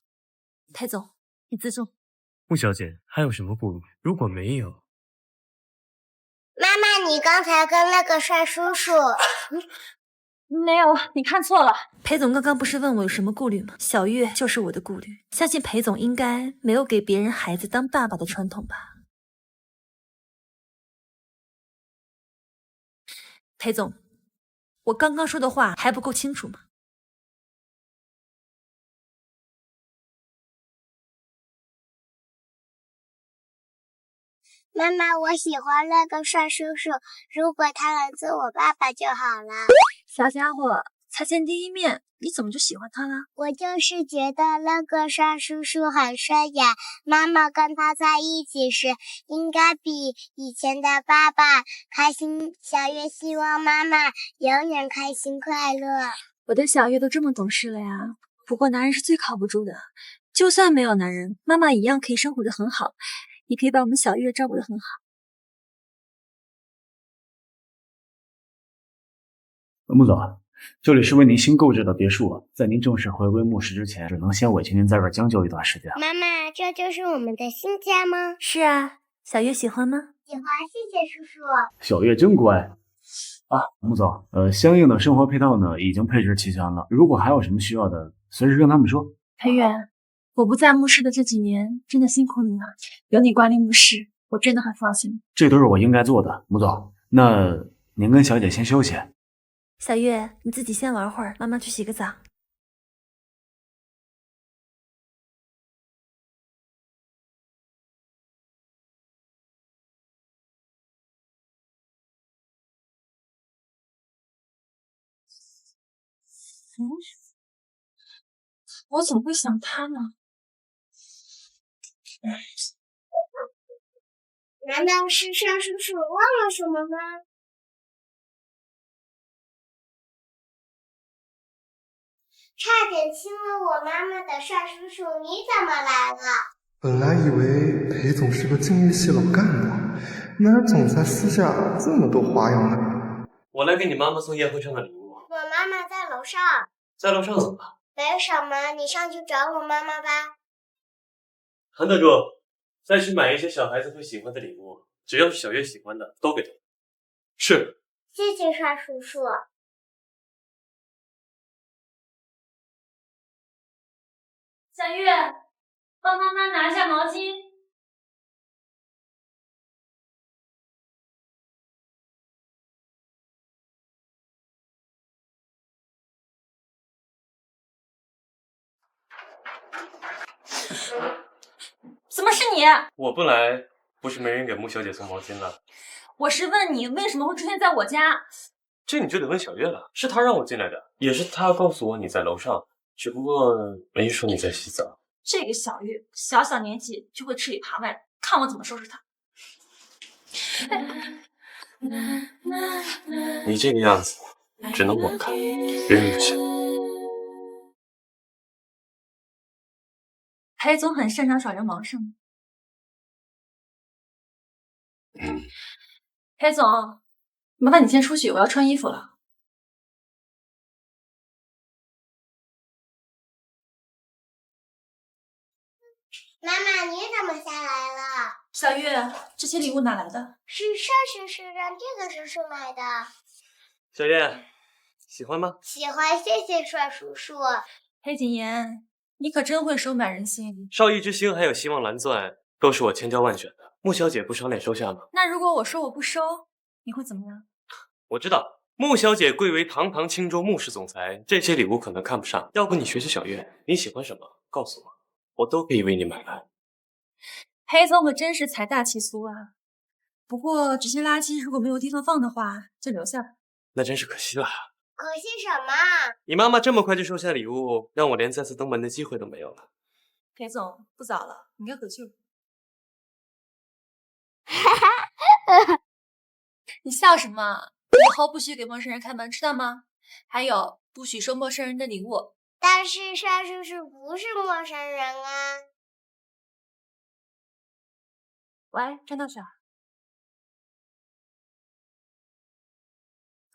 裴总，你自重。穆小姐还有什么顾虑？如果没有，妈妈，你刚才跟那个帅叔叔……没有，你看错了。裴总刚刚不是问我有什么顾虑吗？小月就是我的顾虑。相信裴总应该没有给别人孩子当爸爸的传统吧？裴总，我刚刚说的话还不够清楚吗？妈妈，我喜欢那个帅叔叔，如果他能做我爸爸就好了。小家伙，才见第一面，你怎么就喜欢他了？我就是觉得那个帅叔叔很帅呀，妈妈跟他在一起时应该比以前的爸爸开心。小月希望妈妈永远开心快乐。我的小月都这么懂事了呀。不过男人是最靠不住的，就算没有男人，妈妈一样可以生活得很好，也可以把我们小月照顾得很好。穆总，这里是为您新购置的别墅，在您正式回归穆氏之前，只能先委屈您在这儿将就一段时间。妈妈，这就是我们的新家吗？是啊，小月喜欢吗？喜欢，谢谢叔叔。小月真乖啊，穆总，相应的生活配套呢已经配置齐全了，如果还有什么需要的，随时跟他们说。裴远，我不在穆氏的这几年，真的辛苦你了。有你管理穆氏，我真的很放心。这都是我应该做的，穆总。那您跟小姐先休息。小月，你自己先玩会儿，妈妈去洗个澡。我怎么会想他呢？难道是帅叔叔忘了什么吗？差点亲了我妈妈的帅叔叔，你怎么来了？本来以为裴总是个敬业系老干部，哪总裁私下这么多花样呢？我来给你妈妈送宴会上的礼物。我妈妈在楼上。在楼上怎么了？没什么，你上去找我妈妈吧。韩特助，再去买一些小孩子会喜欢的礼物，只要是小月喜欢的都给她。是。谢谢帅叔叔。小月，帮妈妈拿下毛巾。怎么是你？我不来，不是没人给穆小姐送毛巾了。我是问你为什么会出现在我家？这你就得问小月了，是她让我进来的，也是她告诉我你在楼上，只不过没说你在洗澡。这个小月小小年纪就会吃里扒外，看我怎么收拾她。你这个样子，只能我看，别人不行。裴总很擅长耍流氓是吗？裴总，麻烦你先出去，我要穿衣服了。妈妈，你怎么下来了？小月，这些礼物哪来的？是邵叔叔让这个叔叔买的。小月，喜欢吗？喜欢，谢谢邵叔叔。裴谨言，你可真会收买人心。少逸之星还有希望蓝钻都是我千挑万选的，穆小姐不赏脸收下吗？那如果我说我不收，你会怎么样？我知道，穆小姐贵为堂堂青州穆氏总裁，这些礼物可能看不上。要不你学学小月，你喜欢什么，告诉我，我都可以为你买来。裴总可真是财大气粗啊！不过这些垃圾如果没有地方放的话，就留下吧。那真是可惜了。可惜什么？你妈妈这么快就收下礼物，让我连再次登门的机会都没有了。裴总，不早了，你该回去了。你笑什么？以后不许给陌生人开门，知道吗？还有，不许收陌生人的礼物。但是邵叔叔不是陌生人啊。喂，张大婶。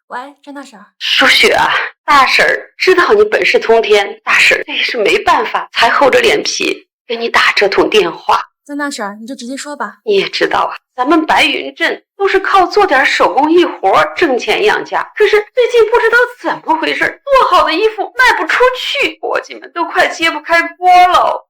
喂，张大婶。舒雪啊，大婶儿知道你本事通天，大婶儿这也是没办法，才厚着脸皮给你打这通电话。张大婶，你就直接说吧。你也知道啊，咱们白云镇都是靠做点手工艺活挣钱养家。可是最近不知道怎么回事，做好的衣服卖不出去，伙计们都快揭不开锅了。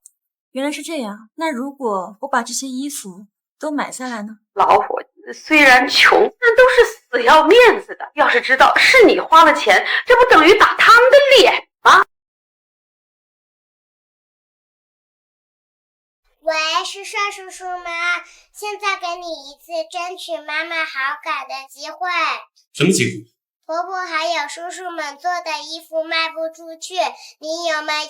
原来是这样，那如果我把这些衣服都买下来呢？老伙计们虽然穷，但都是死要面子的。要是知道是你花了钱，这不等于打他们的脸吗？喂，是邵叔叔吗？现在给你一次争取妈妈好感的机会。什么机会？婆婆还有叔叔们做的衣服卖不出去，你有没有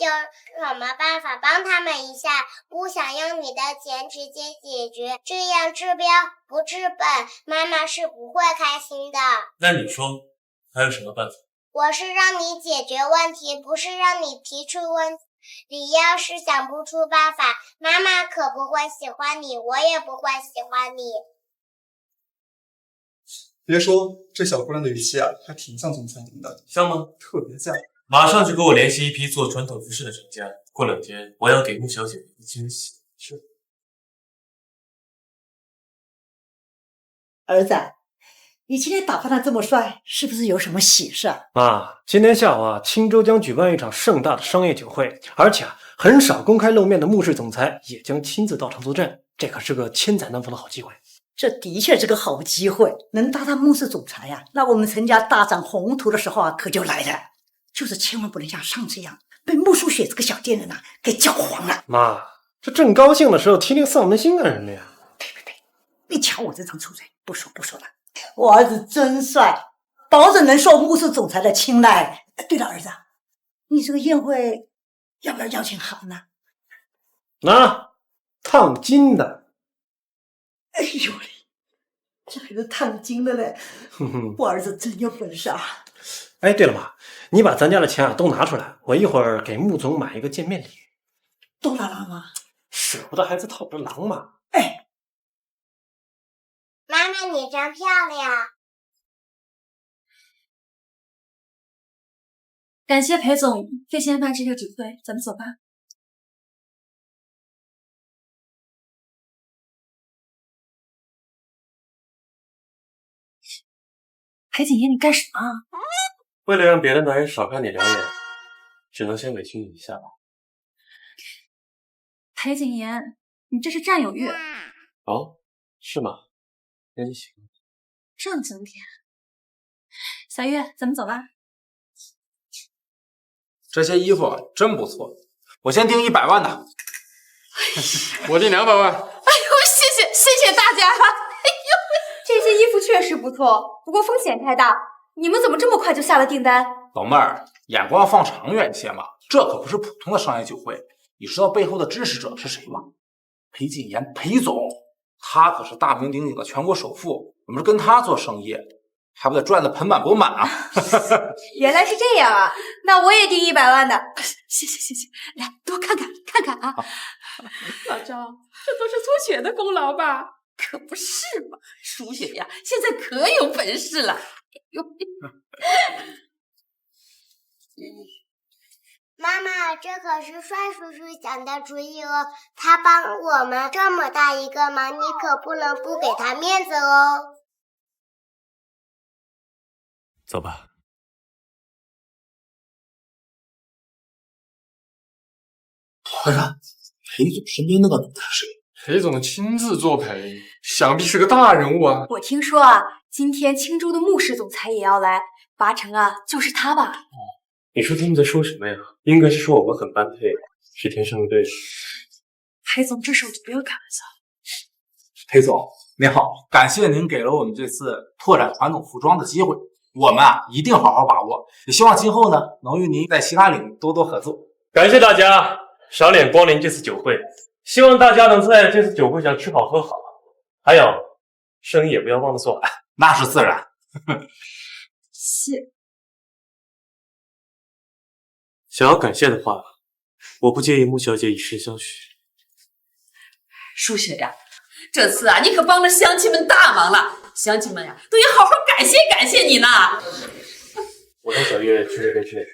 什么办法帮他们一下？不想用你的钱直接解决，这样治标不治本，妈妈是不会开心的。那你说还有什么办法？我是让你解决问题，不是让你提出问题。你要是想不出办法，妈妈可不会喜欢你，我也不会喜欢你。别说，这小姑娘的语气啊，还挺像总裁您的。像吗？特别像。马上就给我联系一批做传统服饰的厂家，过2天我要给穆小姐一个惊喜。是。儿子，你今天打扮的这么帅，是不是有什么喜事啊？妈，今天下午啊，青州将举办一场盛大的商业酒会，而且很少公开露面的穆氏总裁也将亲自到场坐镇，这可是个千载难逢的好机会。这的确是个好机会，能搭上穆氏总裁呀，那我们陈家大展宏图的时候啊，可就来了。就是千万不能像上次一样，被穆淑雪这个小贱人啊给搅黄了。妈，这正高兴的时候提那个丧门星干什么呀？你瞧我这张臭嘴，不说了。我儿子真帅，保准能受穆氏总裁的青睐。对了，儿子，你这个宴会要不要邀请函呢？烫金的。哎呦嘞，这还是烫金的嘞！我儿子真有本事啊！哎，对了妈，你把咱家的钱啊都拿出来，我一会儿给穆总买一个见面礼。都拿了吗？舍不得孩子套不着狼嘛。妈妈，你真漂亮！感谢裴总费心安排这个酒会，咱们走吧。裴谨言，你干什么？为了让别的男人少看你2眼，只能先委屈你一下吧。裴谨言，你这是占有欲。哦，是吗？那你喜欢？正经点。小月，咱们走吧。这些衣服真不错，我先订100万的。我订200万。哎呦，谢谢大家！哎呦，这些衣服确实不错，不过风险太大。你们怎么这么快就下了订单？老妹儿，眼光放长远些嘛，这可不是普通的商业酒会。你知道背后的支持者是谁吗？裴谨言，裴总，他可是大名鼎鼎的全国首富，我们是跟他做生意，还不得赚得盆满钵满啊！原来是这样啊，那我也订100万的。谢谢，来多看看啊！老赵，这都是苏雪的功劳吧？可不是嘛，苏雪呀，现在可有本事了。妈妈，这可是帅叔叔想的主意哦，他帮我们这么大一个忙，你可不能不给他面子哦。走吧。团长，裴总身边那个女的是谁？裴总亲自作陪，想必是个大人物啊。我听说啊，今天青州的穆氏总裁也要来，8成啊就是他吧。你说他们在说什么呀？应该是说我们很般配，是天生的对手。裴总这时候就不要开玩笑。裴总您好，感谢您给了我们这次拓展传统服装的机会，我们啊一定好好把握，也希望今后呢能与您在其他领域多多合作。感谢大家赏脸光临这次酒会，希望大家能在这次酒会上吃好喝好，还有生意也不要忘了做。那是自然。谢。想要感谢的话，我不介意穆小姐以身相许。舒雪呀，这次啊，你可帮了乡亲们大忙了，乡亲们呀都要好好感谢你呢。我让小月去这边吃点水。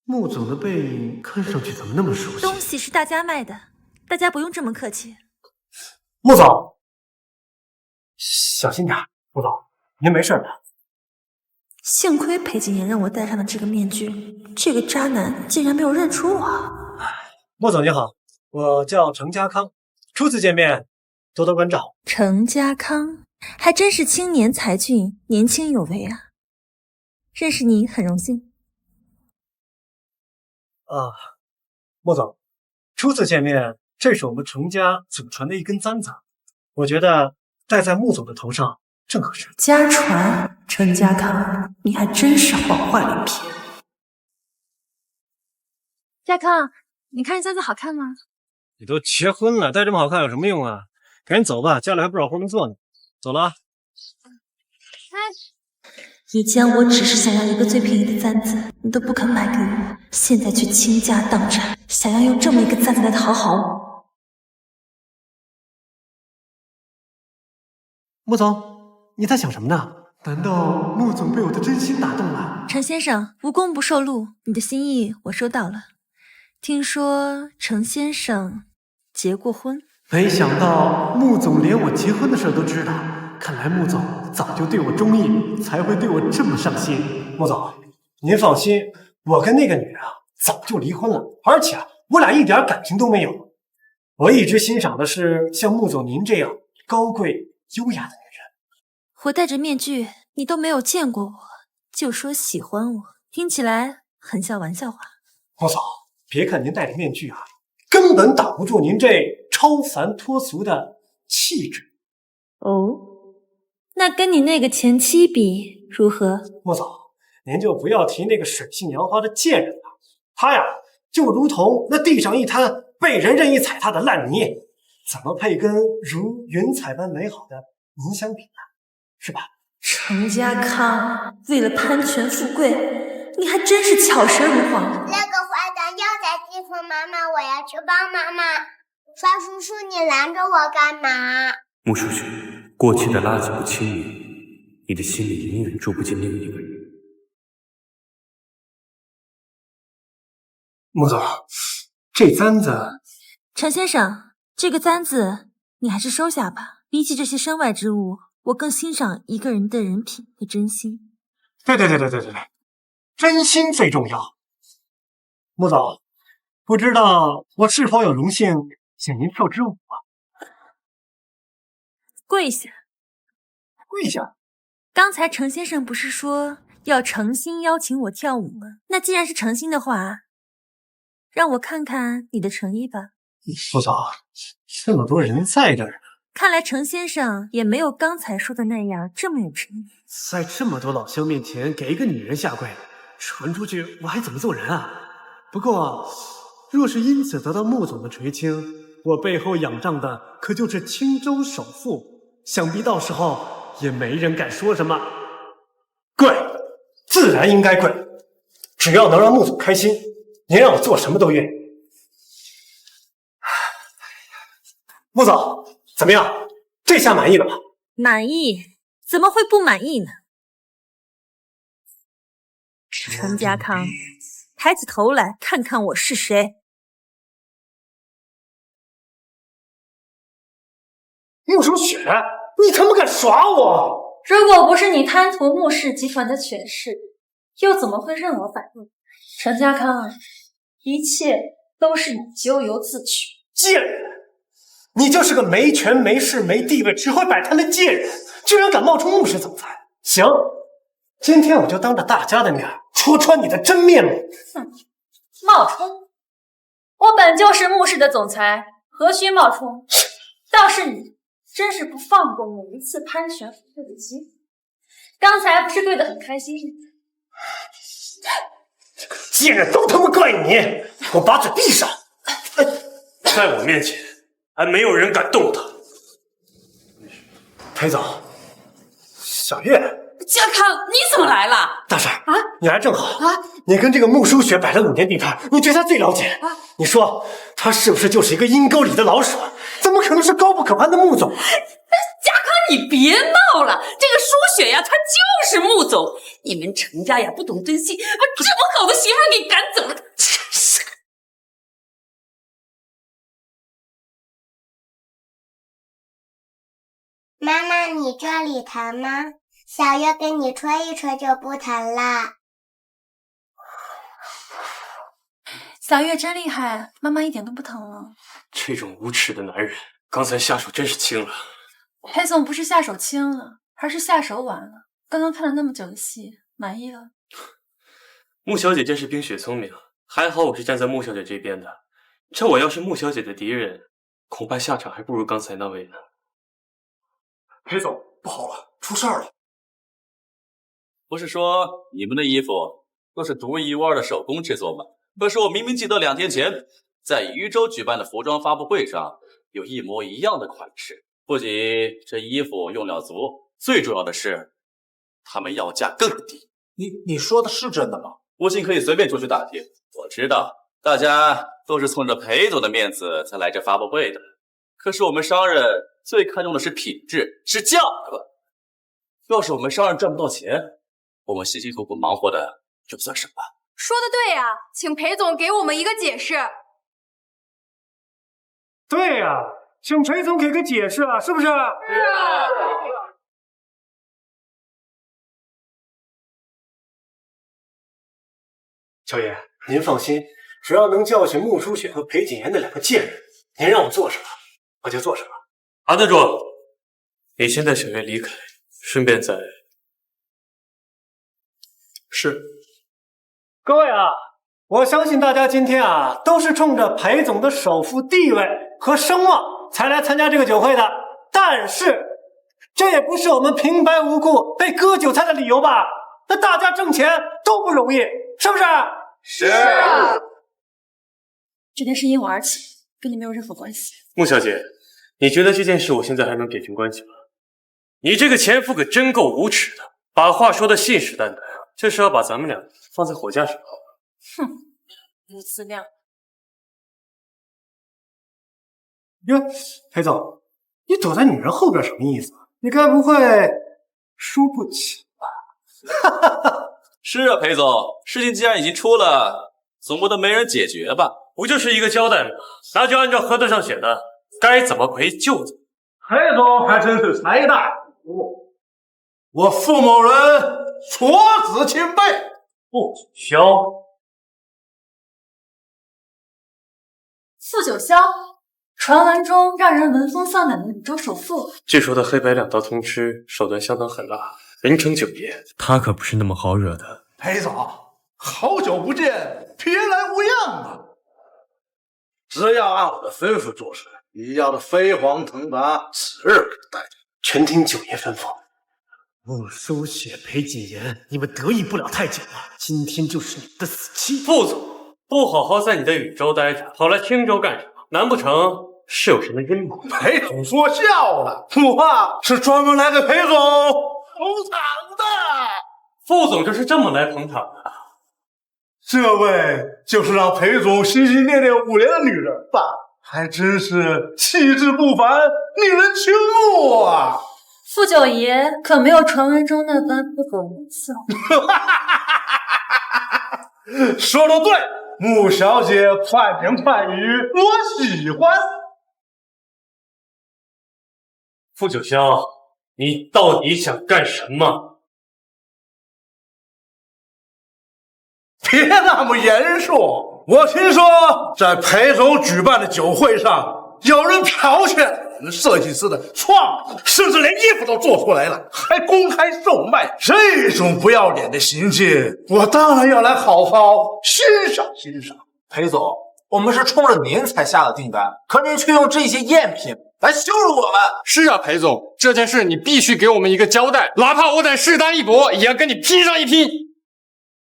穆总的背影看上去怎么那么熟悉？东西是大家卖的，大家不用这么客气。穆总，小心点，穆总，您没事吧？幸亏裴景言让我戴上了这个面具，这个渣男竟然没有认出我。穆总你好，我叫程家康，初次见面，多多关照。程家康还真是青年才俊，年轻有为啊！认识你很荣幸。啊，穆总，初次见面，这是我们程家祖传的一根簪子，我觉得戴在穆总的头上正合适。家传，程家康，你还真是谎话连篇。家康，你看这簪子好看吗？你都结婚了，戴这么好看有什么用啊？赶紧走吧，家里还不少活没做呢。走了啊。以前我只是想要一个最便宜的簪子，你都不肯买给我，现在却倾家荡产，想要用这么一个簪子来讨好我。穆总，你在想什么呢？难道穆总被我的真心打动了？程先生，无功不受禄，你的心意我收到了。听说程先生结过婚？没想到穆总连我结婚的事都知道，看来穆总早就对我中意，才会对我这么上心。穆总，您放心，我跟那个女人啊早就离婚了，而且我俩一点感情都没有。我一直欣赏的是像穆总您这样高贵优雅的女人。我戴着面具，你都没有见过我，就说喜欢我，听起来很像玩笑话。穆总，别看您戴着面具啊，根本挡不住您这超凡脱俗的气质。哦，那跟你那个前妻比如何？穆总，您就不要提那个水性杨花的贱人了，她呀就如同那地上一滩被人任意踩踏的烂泥，怎么配跟如云彩般美好的您相比呢？是吧？程家康，为了攀权富贵，你还真是巧舌如簧。那个坏蛋又在欺负妈妈，我要去帮妈妈。帅叔叔，你拦着我干嘛？穆舒雪，过去的垃圾不清理，你的心里永远住不进另一个人。穆总，这簪子……程先生，这个簪子你还是收下吧。比起这些身外之物，我更欣赏一个人的人品和真心。对，真心最重要。穆总，不知道我是否有荣幸请您受支舞啊？跪下！跪下！刚才程先生不是说要诚心邀请我跳舞吗？那既然是诚心的话，让我看看你的诚意吧。穆总，这么多人在这儿，看来程先生也没有刚才说的那样这么有诚意。在这么多老乡面前给一个女人下跪，传出去我还怎么做人啊？不过，若是因此得到穆总的垂青，我背后仰仗的可就是青州首富，想必到时候也没人敢说什么。跪，自然应该跪，只要能让穆总开心，您让我做什么都愿意。穆总，怎么样？这下满意了吧？满意？怎么会不满意呢？程家康，抬起头来看看我是谁。穆书雪，你他妈敢耍我！如果不是你贪图穆氏集团的权势，又怎么会任我反对？程家康，一切都是你咎由自取。贱人！你就是个没权没势没地位只会摆摊的贱人，居然敢冒充穆氏总裁！行，今天我就当着大家的面戳穿你的真面目。哼，冒充？我本就是穆氏的总裁，何须冒充？倒是你，真是不放过每一次攀权附会的机会。刚才不是跪得很开心？贱人都他妈怪你！给我把嘴闭上！在我面前，还没有人敢动他。裴总，小月，家康，你怎么来了？大婶啊，你来正好啊！你跟这个穆书雪摆了5年地摊，你对她最了解啊！你说她是不是就是一个阴沟里的老鼠？怎么可能是高不可攀的穆总？家康，你别闹了，这个书雪呀，她就是穆总。你们程家呀不懂珍惜，把这么好的媳妇儿给赶走了，真是。妈妈，你这里疼吗？小月给你吹一吹就不疼了。小月真厉害，妈妈一点都不疼了。这种无耻的男人，刚才下手真是轻了。裴总不是下手轻了，而是下手晚了。刚刚看了那么久的戏，满意了？穆小姐真是冰雪聪明，还好我是站在穆小姐这边的。这我要是穆小姐的敌人，恐怕下场还不如刚才那位呢。裴总，不好了，出事儿了！不是说你们的衣服都是独一无二的手工制作吗？可是我明明记得2天前在渝州举办的服装发布会上有一模一样的款式，不仅这衣服用料足，最重要的是他们要价更低。你说的是真的吗？吴昕可以随便出去打听，我知道大家都是冲着裴总的面子才来这发布会的，可是我们商人最看重的是品质，是价格。要是我们商人赚不到钱，我们辛辛苦苦忙活的又算什么？说的对呀，请裴总给我们一个解释。对呀，请裴总给个解释啊，是不是？是啊。乔爷，您放心，只要能教训穆书雪和裴锦言那2个贱人，您让我做什么，我就做什么。韩德柱，你先带小月离开，顺便再……是。各位啊，我相信大家今天啊都是冲着裴总的首富地位和声望才来参加这个酒会的，但是这也不是我们平白无故被割韭菜的理由吧？那大家挣钱都不容易，是不是？是。这件事因我而起，跟你没有任何关系。穆小姐，你觉得这件事我现在还能撇清关系吗？你这个前夫可真够无耻的，把话说的信誓旦旦，这是要把咱们俩放在火架上。哼，无资量。哟，裴总，你躲在女人后边什么意思？你该不会输不起吧？哈哈哈。是啊，裴总，事情既然已经出了，总不能没人解决吧？不就是一个交代吗？那就按照合同上写的，该怎么赔就怎么。裴总还真是财大气粗，我傅某人戳子钦佩。不取消。傅九霄，传闻中让人闻风丧胆的禹州首富。据说他黑白2道通吃，手段相当狠辣，人称九爷。他可不是那么好惹的。裴总，好久不见，别来无恙啊！只要按我的吩咐做事，你要的飞黄腾达指日可待。全听九爷吩咐。穆书雪、裴谨言，你们得意不了太久了，今天就是你们的死期。副总，不好好在你的宇宙待着，跑来青州干什么？难不成是有什么阴谋？裴总说笑了，我是专门来给裴总捧场的。副总就是这么来捧场的？这位就是让裴总心心念念5年的女人吧？还真是气质不凡，令人倾慕啊！傅九爷可没有传闻中那般不苟言笑。说得对，穆小姐快言快语，我喜欢。傅九霄，你到底想干什么？别那么严肃！我听说在裴总举办的酒会上，有人剽窃设计师的创意，甚至连衣服都做出来了，还公开售卖。这种不要脸的行径，我当然要来好好欣赏欣赏。裴总，我们是冲着您才下的订单，可您却用这些赝品来羞辱我们。是啊，裴总，这件事你必须给我们一个交代，哪怕我得势单力薄，也要跟你拼上一拼。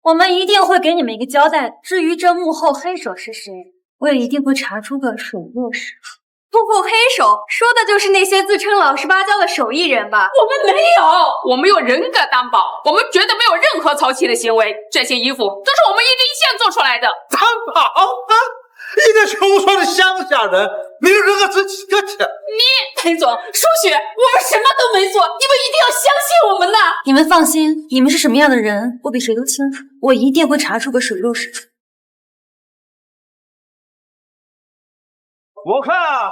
我们一定会给你们一个交代。至于这幕后黑手是谁，我也一定会查出个水落石出。幕后黑手说的就是那些自称老实巴交的手艺人吧？我们没有，我们有人格担保，我们绝对没有任何操气的行为。这些衣服都是我们一针一线做出来的。担保啊！一个穷酸的乡下人，没有人和自己个钱。裴总，舒雪，我们什么都没做，你们一定要相信我们呐！你们放心，你们是什么样的人，我比谁都清楚。我一定会查出个水落石出。我看啊，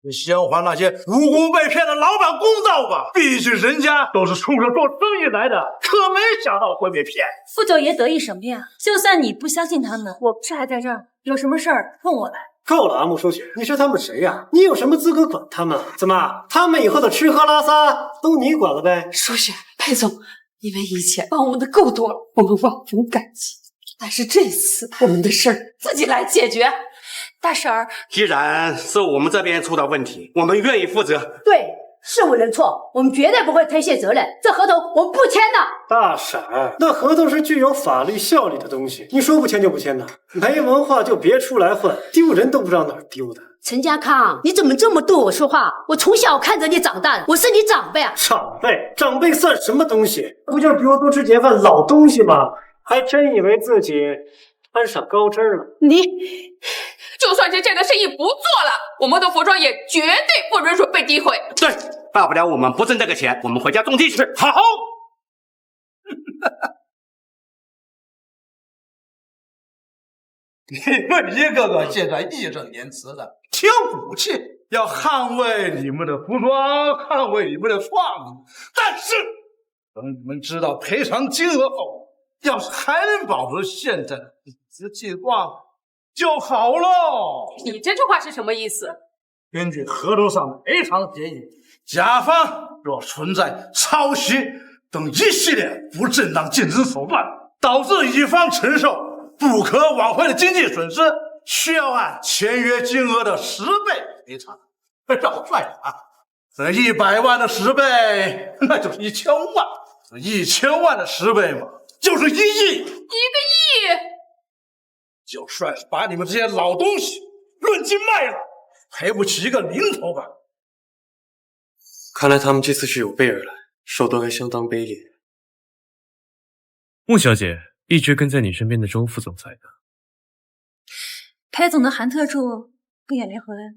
你先还那些无辜被骗的老板公道吧，毕竟人家都是冲着做生意来的，可没想到会被骗。傅九爷得意什么呀？就算你不相信他们，我不是还在这儿？有什么事儿问我来。够了啊，穆书雪，你是他们谁呀？你有什么资格管他们？怎么，他们以后的吃喝拉撒都你管了呗？舒雪，裴总，你们以前帮我们的够多了，我们万分感激。但是这次我们的事儿自己来解决。大婶儿，既然是我们这边出了问题，我们愿意负责。对，是我认错，我们绝对不会推卸责任。这合同我们不签的。大婶儿，那合同是具有法律效力的东西，你说不签就不签的，没文化就别出来混，丢人都不知道哪儿丢的。陈家康，你怎么这么对我说话？我从小看着你长大的，我是你长辈啊。长辈算什么东西？不就是比我多吃节饭老东西吗？还真以为自己攀上高枝了。你就算是这个生意不做了，我们的服装也绝对不允许被诋毁。对，大不了我们不挣这个钱，我们回家种地去。好。你们一个个现在义正言辞的挺骨气，要捍卫你们的服装，捍卫你们的创意。但是等你们知道赔偿金额后，要是还能保持现在的计划就好喽。你这句话是什么意思？根据合同上的赔偿协议，甲方若存在抄袭等一系列不正当竞争手段，导致乙方承受不可挽回的经济损失，需要按签约金额的10倍赔偿。让我算啊，这100万的10倍，那就是1000万；这1000万的10倍嘛，就是1亿。1个亿，就算是把你们这些老东西论斤卖了，赔不起一个零头吧。看来他们这次是有备而来，手段还相当卑劣。穆小姐一直跟在你身边的周副总裁的，裴总的韩特助不也没回来？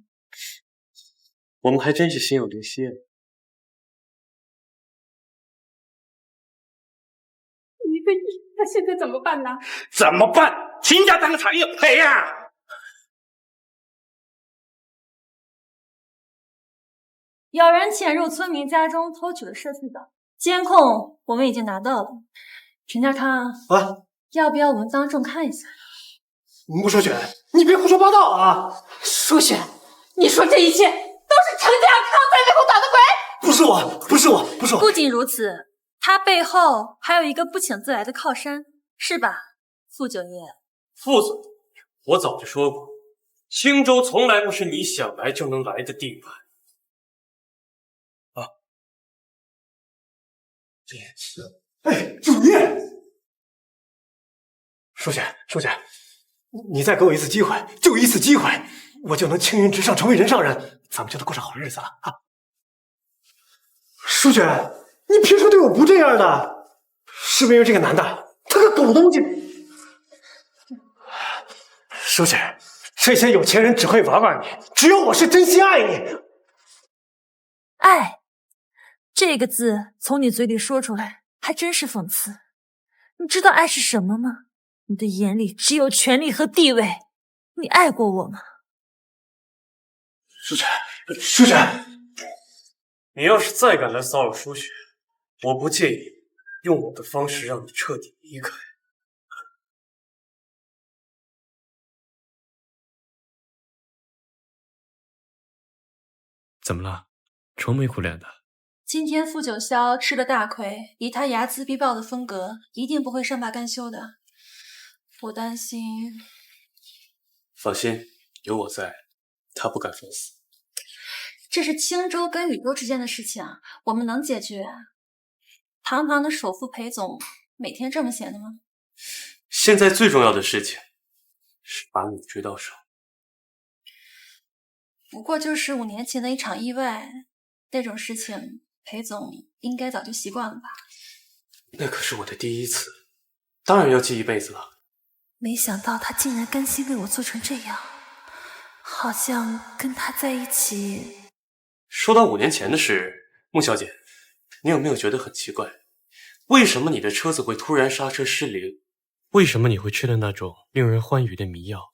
我们还真是心有灵犀。1个亿，那现在怎么办呢？怎么办？倾家荡产也赔呀！有人潜入村民家中偷取了社区的监控，我们已经拿到了。陈家康啊，要不要我们当众看一下？穆书雪，你别胡说八道啊！舒雪，你说这一切都是陈家康在背后捣的鬼？不是我，不是我，不是我。不仅如此，他背后还有一个不请自来的靠山，是吧，傅九爷？副总，我早就说过，青州从来不是你想来就能来的地盘。这是，哎，注意！舒雪，舒雪，你再给我一次机会，就一次机会，我就能青云直上，成为人上人，咱们就能过上好日子了啊！舒雪，你凭什么对我不这样呢？是不是因为这个男的，他个狗东西？舒雪，这些有钱人只会玩玩你，只有我是真心爱你。爱这个字从你嘴里说出来，还真是讽刺。你知道爱是什么吗？你的眼里只有权力和地位。你爱过我吗？舒雪，舒雪，你要是再敢来骚扰舒雪，我不介意用我的方式让你彻底离开。怎么了？愁眉苦脸的。今天傅九霄吃了大亏，以他睚眦必报的风格，一定不会善罢甘休的。我担心。放心，有我在，他不敢放肆。这是青州跟禹州之间的事情啊，我们能解决。堂堂的首富裴总，每天这么闲的吗？现在最重要的事情是把你追到手。不过就是5年前的一场意外，那种事情，裴总应该早就习惯了吧？那可是我的第一次，当然要记一辈子了。没想到他竟然甘心为我做成这样，好像跟他在一起。说到5年前的事，穆小姐，你有没有觉得很奇怪？为什么你的车子会突然刹车失灵？为什么你会吃了那种令人欢愉的迷药？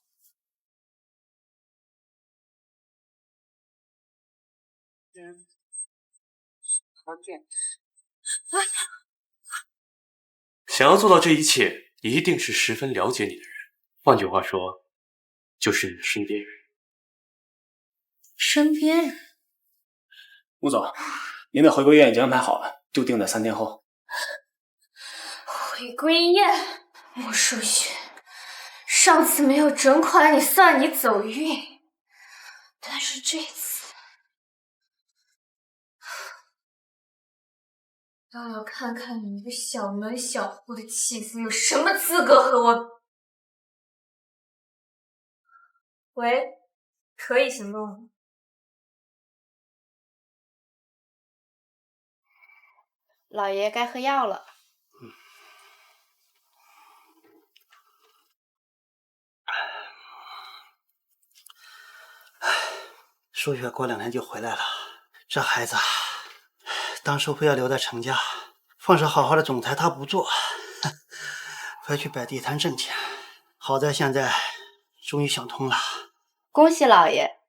想要做到这一切，一定是十分了解你的人。换句话说，就是你的身边人。身边人。穆总，您的回归宴已经安排好了，就定在3天后。回归宴，穆书雪，上次没有整款，你算你走运，但是这次倒要看看你一个小门小户的妻子有什么资格和我。喂，可以行动了。老爷该喝药了。舒雪过2天就回来了，这孩子当初非要留在程家，放手好好的总裁他不做，非去摆地摊挣钱。好在现在终于想通了。恭喜老爷，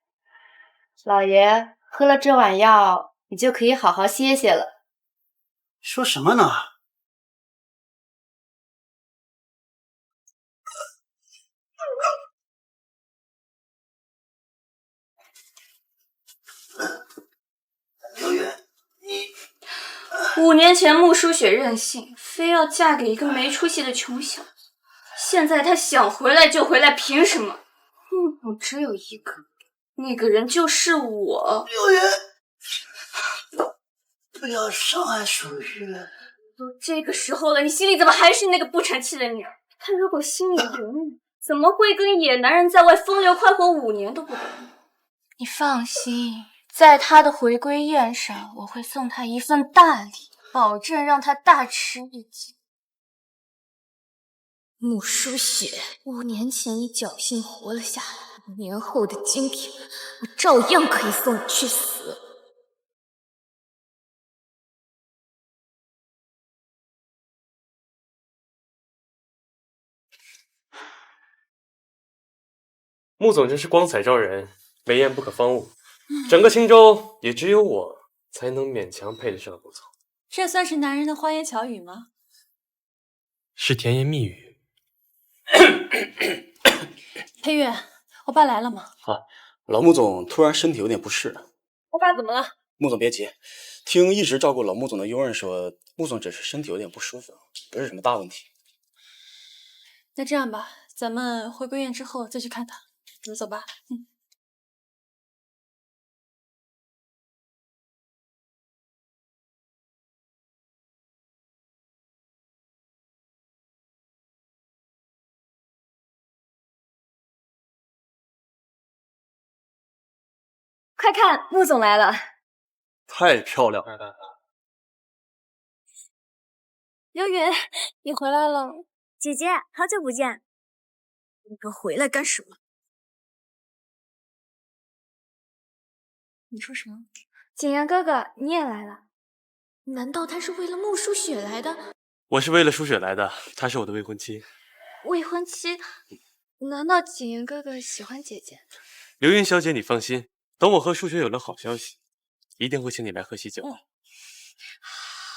老爷喝了这碗药，你就可以好好歇歇了。说什么呢？刘远，你5年前穆书雪任性，非要嫁给一个没出息的穷小子，现在她想回来就回来，凭什么？我只有一个，那个人就是我。刘远，不要伤害舒雪。都这个时候了，你心里怎么还是那个不成器的女儿？她如果心里有你，怎么会跟野男人在外风流快活5年都不等？你放心，在她的回归宴上，我会送她一份大礼，保证让她大吃一惊。穆书雪，5年前你侥幸活了下来，5年后的今天，我照样可以送你去死。穆总真是光彩照人，美艳不可方物。整个青州也只有我才能勉强配得上穆总。这算是男人的花言巧语吗？是甜言蜜语。裴月，我爸来了吗？老穆总突然身体有点不适。我爸怎么了？穆总别急，听一直照顾老穆总的佣人说，穆总只是身体有点不舒服，不是什么大问题。那这样吧，咱们回归宴之后再去看他。走吧。快看，穆总来了。太漂亮了！刘云，你回来了。姐姐，好久不见。你哥回来干什么？你说什么？景阳哥哥，你也来了？难道他是为了穆舒雪来的？我是为了舒雪来的，她是我的未婚妻。未婚妻？难道景阳哥哥喜欢姐姐？刘云小姐，你放心，等我和舒雪有了好消息，一定会请你来喝喜酒的。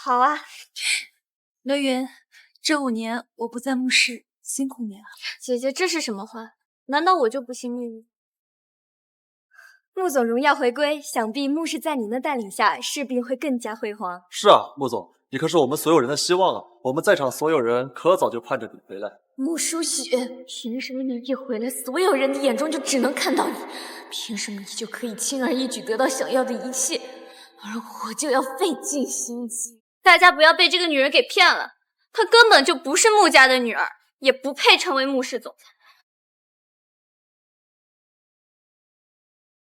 好啊。刘云，这5年我不在穆氏，辛苦你了。姐姐，这是什么话？难道我就不信命运？穆总荣耀回归，想必穆氏在您的带领下，势必会更加辉煌。是啊，穆总，你可是我们所有人的希望啊！我们在场所有人可早就盼着你回来。穆舒雪，凭什么你一回来，所有人的眼中就只能看到你？凭什么你就可以轻而易举得到想要的一切，而我就要费尽心机？大家不要被这个女人给骗了，她根本就不是穆家的女儿，也不配成为穆氏总裁。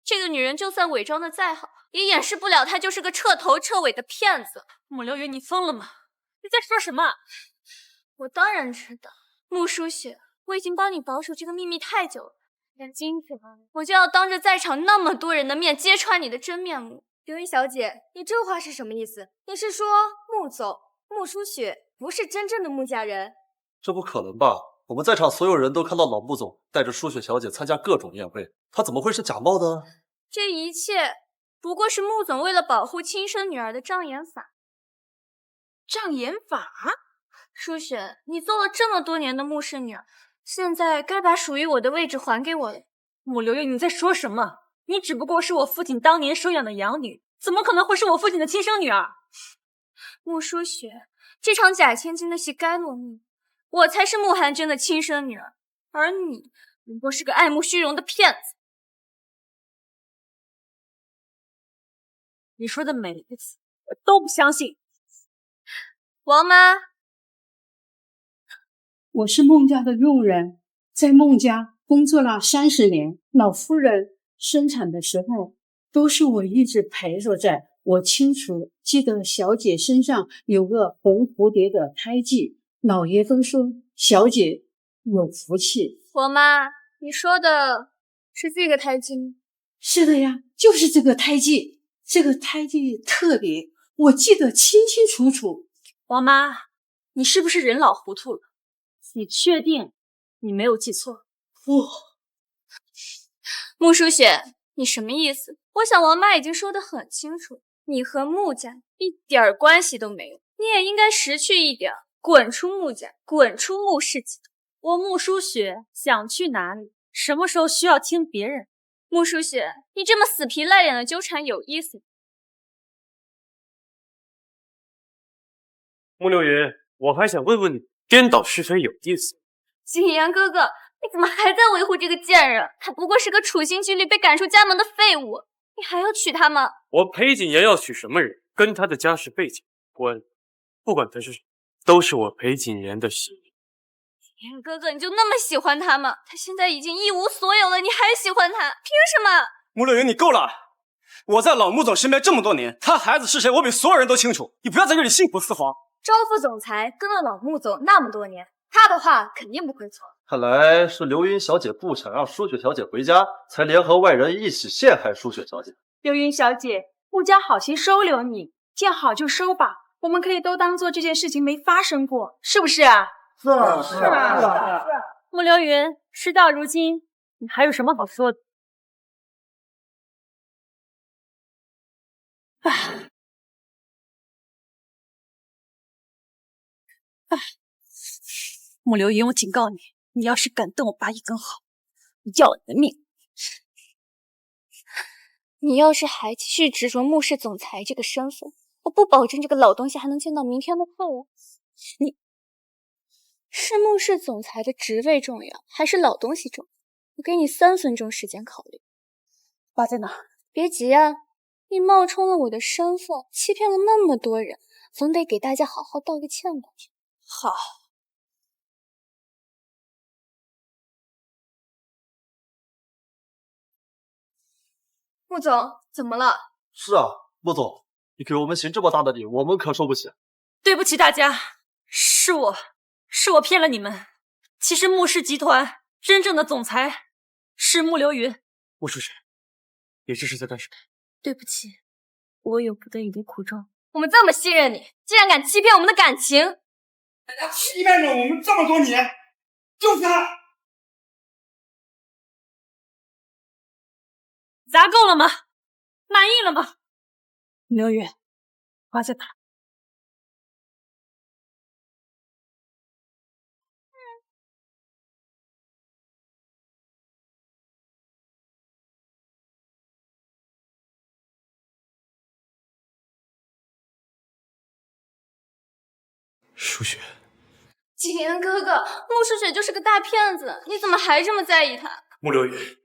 这个女人就算伪装的再好，也掩饰不了她就是个彻头彻尾的骗子。穆流云，你疯了吗？你在说什么？我当然知道，穆舒雪，我已经帮你保守这个秘密太久了，但今天我就要当着在场那么多人的面揭穿你的真面目。刘云小姐，你这话是什么意思？你是说穆总穆舒雪不是真正的穆家人？这不可能吧？我们在场所有人都看到老穆总带着舒雪小姐参加各种宴会，他怎么会是假冒的？这一切不过是穆总为了保护亲生女儿的障眼法。障眼法？舒雪，你做了这么多年的穆氏女儿，现在该把属于我的位置还给我了。穆流云，你在说什么？你只不过是我父亲当年收养的养女，怎么可能会是我父亲的亲生女儿？穆舒雪，这场假千金的戏该落幕，我才是穆寒真的亲生女儿，而你不过是个爱慕虚荣的骗子。你说的每一个词我都不相信。王妈，我是孟家的佣人，在孟家工作了30年。老夫人生产的时候，都是我一直陪着在。我清楚记得小姐身上有个红蝴蝶的胎记，老爷都说小姐有福气。王妈，你说的是这个胎记吗？是的呀，就是这个胎记。这个胎记特别，我记得清清楚楚。王妈，你是不是人老糊涂了？你确定你没有记错？穆舒雪，你什么意思？我想王妈已经说得很清楚，你和穆家一点关系都没有，你也应该识趣一点，滚出穆家，滚出穆氏集团。我穆舒雪想去哪里，什么时候需要听别人？穆舒雪，你这么死皮赖脸的纠缠有意思。穆流云，我还想问问你，颠倒是非有意思？景阳哥哥，你怎么还在维护这个贱人？他不过是个处心积虑被赶出家门的废物，你还要娶她吗？我裴谨言要娶什么人，跟他的家世背景无关，不管他是谁，都是我裴谨言的媳妇。景阳哥哥，你就那么喜欢他吗？他现在已经一无所有了，你还喜欢他？凭什么？穆流云，你够了！我在老穆总身边这么多年，他孩子是谁，我比所有人都清楚。你不要在这里信口雌黄。招副总裁跟了老穆总那么多年，他的话肯定不会错。看来是刘云小姐不想让舒雪小姐回家，才联合外人一起陷害舒雪小姐。刘云小姐，穆家好心收留你，见好就收吧，我们可以都当做这件事情没发生过，是不是啊？是啊。穆流云，事到如今，你还有什么好说的？穆流云，我警告你，你要是敢动我爸一根毫，我要你的命！你要是还继续执着穆氏总裁这个身份，我不保证这个老东西还能见到明天的太阳。你是穆氏总裁的职位重要，还是老东西重要？我给你3分钟时间考虑。爸在哪？别急啊，你冒充了我的身份，欺骗了那么多人，总得给大家好好道个歉吧。好。穆总，怎么了？是啊，穆总，你给我们行这么大的礼，我们可受不起。对不起大家，是我骗了你们。其实穆氏集团真正的总裁是穆流云。穆书雪，你这是在干什么？对不起，我有不得已的苦衷。我们这么信任你，竟然敢欺骗我们的感情！他欺骗了我们这么多年，就是他！砸够了吗？满意了吗？刘宇，花在哪？书雪，景言哥哥，穆书雪就是个大骗子，你怎么还这么在意他？穆流云，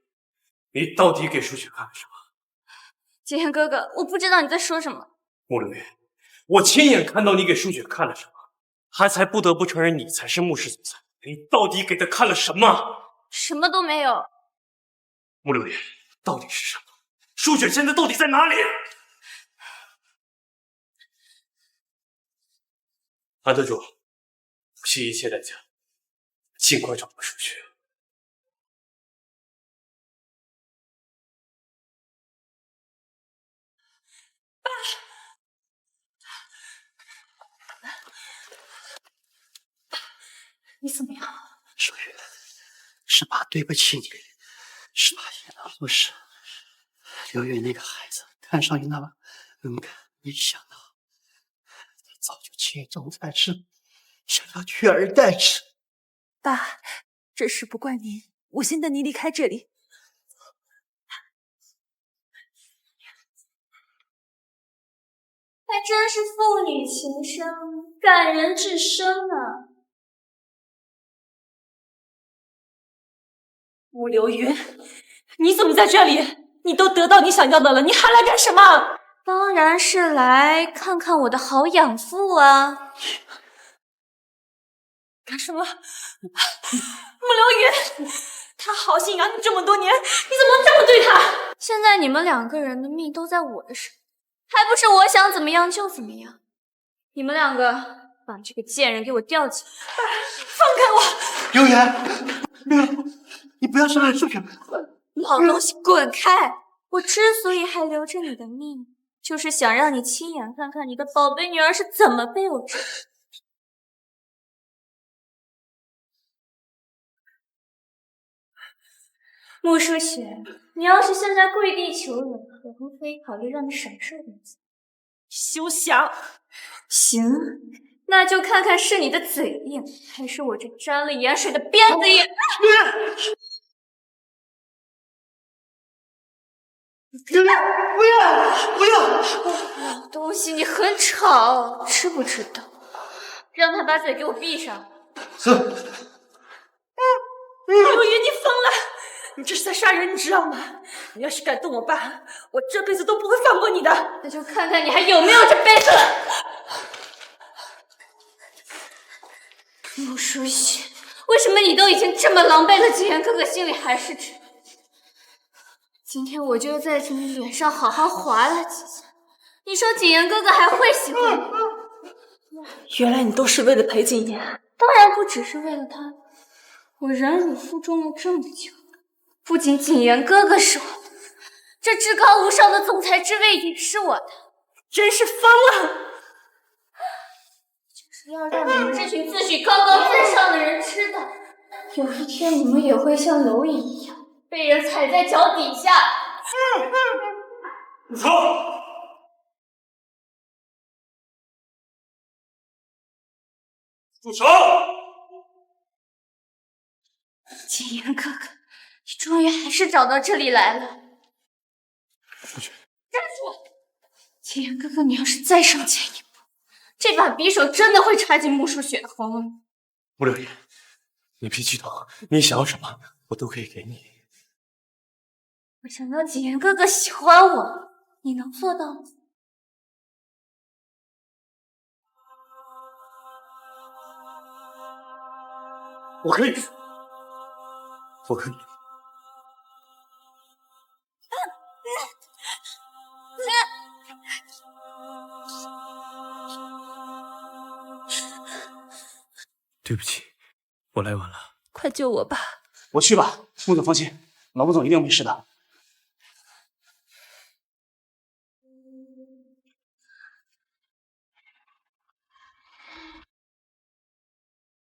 你到底给书雪看了什么？景言哥哥，我不知道你在说什么。穆流云，我亲眼看到你给书雪看了什么，还才不得不承认你才是穆氏总裁。你到底给他看了什么？什么都没有。穆流云，到底是什么？书雪现在到底在哪里？安特主，不惜一切代价，尽快找到书雪。你怎么样？书雪，是爸对不起你，是爸演了不是。刘月那个孩子看上去那么勇敢，没想到他早就情重在身，想要取而代之。爸，这事不怪您，我先带您离开这里。还真是父女情深，感人至深啊！穆流云，你怎么在这里？你都得到你想要的了，你还来干什么？当然是来看看我的好养父啊！干什么？穆流云，他好心养你这么多年，你怎么能这么对他？现在你们2个人的命都在我的手，还不是我想怎么样就怎么样？你们2个把这个贱人给我吊起来！放开我！刘言，没有，你不要伤害数学。老东西，滚开！我之所以还留着你的命，就是想让你亲眼看看你的宝贝女儿是怎么被我治。穆书雪，你要是现在跪地求人，可可以考虑让你省事点。休想！行，那就看看是你的嘴硬，还是我这沾了盐水的鞭子硬。不要！老东西，你很吵，知不知道？让他把嘴给我闭上。是。刘云，你疯了！你这是在杀人，你知道吗？你要是敢动我爸，我这辈子都不会放过你的。那就看看你还有没有这辈子了。穆书雪，为什么你都已经这么狼狈了，景言哥哥心里还是知道？今天我就在你脸上好好划了几下，你说景言哥哥还会喜欢你？原来你都是为了裴景言。当然不只是为了他，我忍辱负重了这么久，不仅景言哥哥是我的，这至高无上的总裁之位也是我的。真是疯了！就是要让你们这群自诩高高在上的人知道，有一天你们也会像蝼蚁一样被人踩在脚底下。住手！住手！景言哥哥，你终于还是找到这里来了。出去！站住！景言哥哥，你要是再上前一步，这把匕首真的会插进穆书雪的喉咙。穆流言，你别激动，你想要什么，我都可以给你。我想让景言哥哥喜欢我，你能做到吗？我可以，我可以。对不起，我来晚了。快救我吧！我去吧，穆总放心，老穆总一定没事的。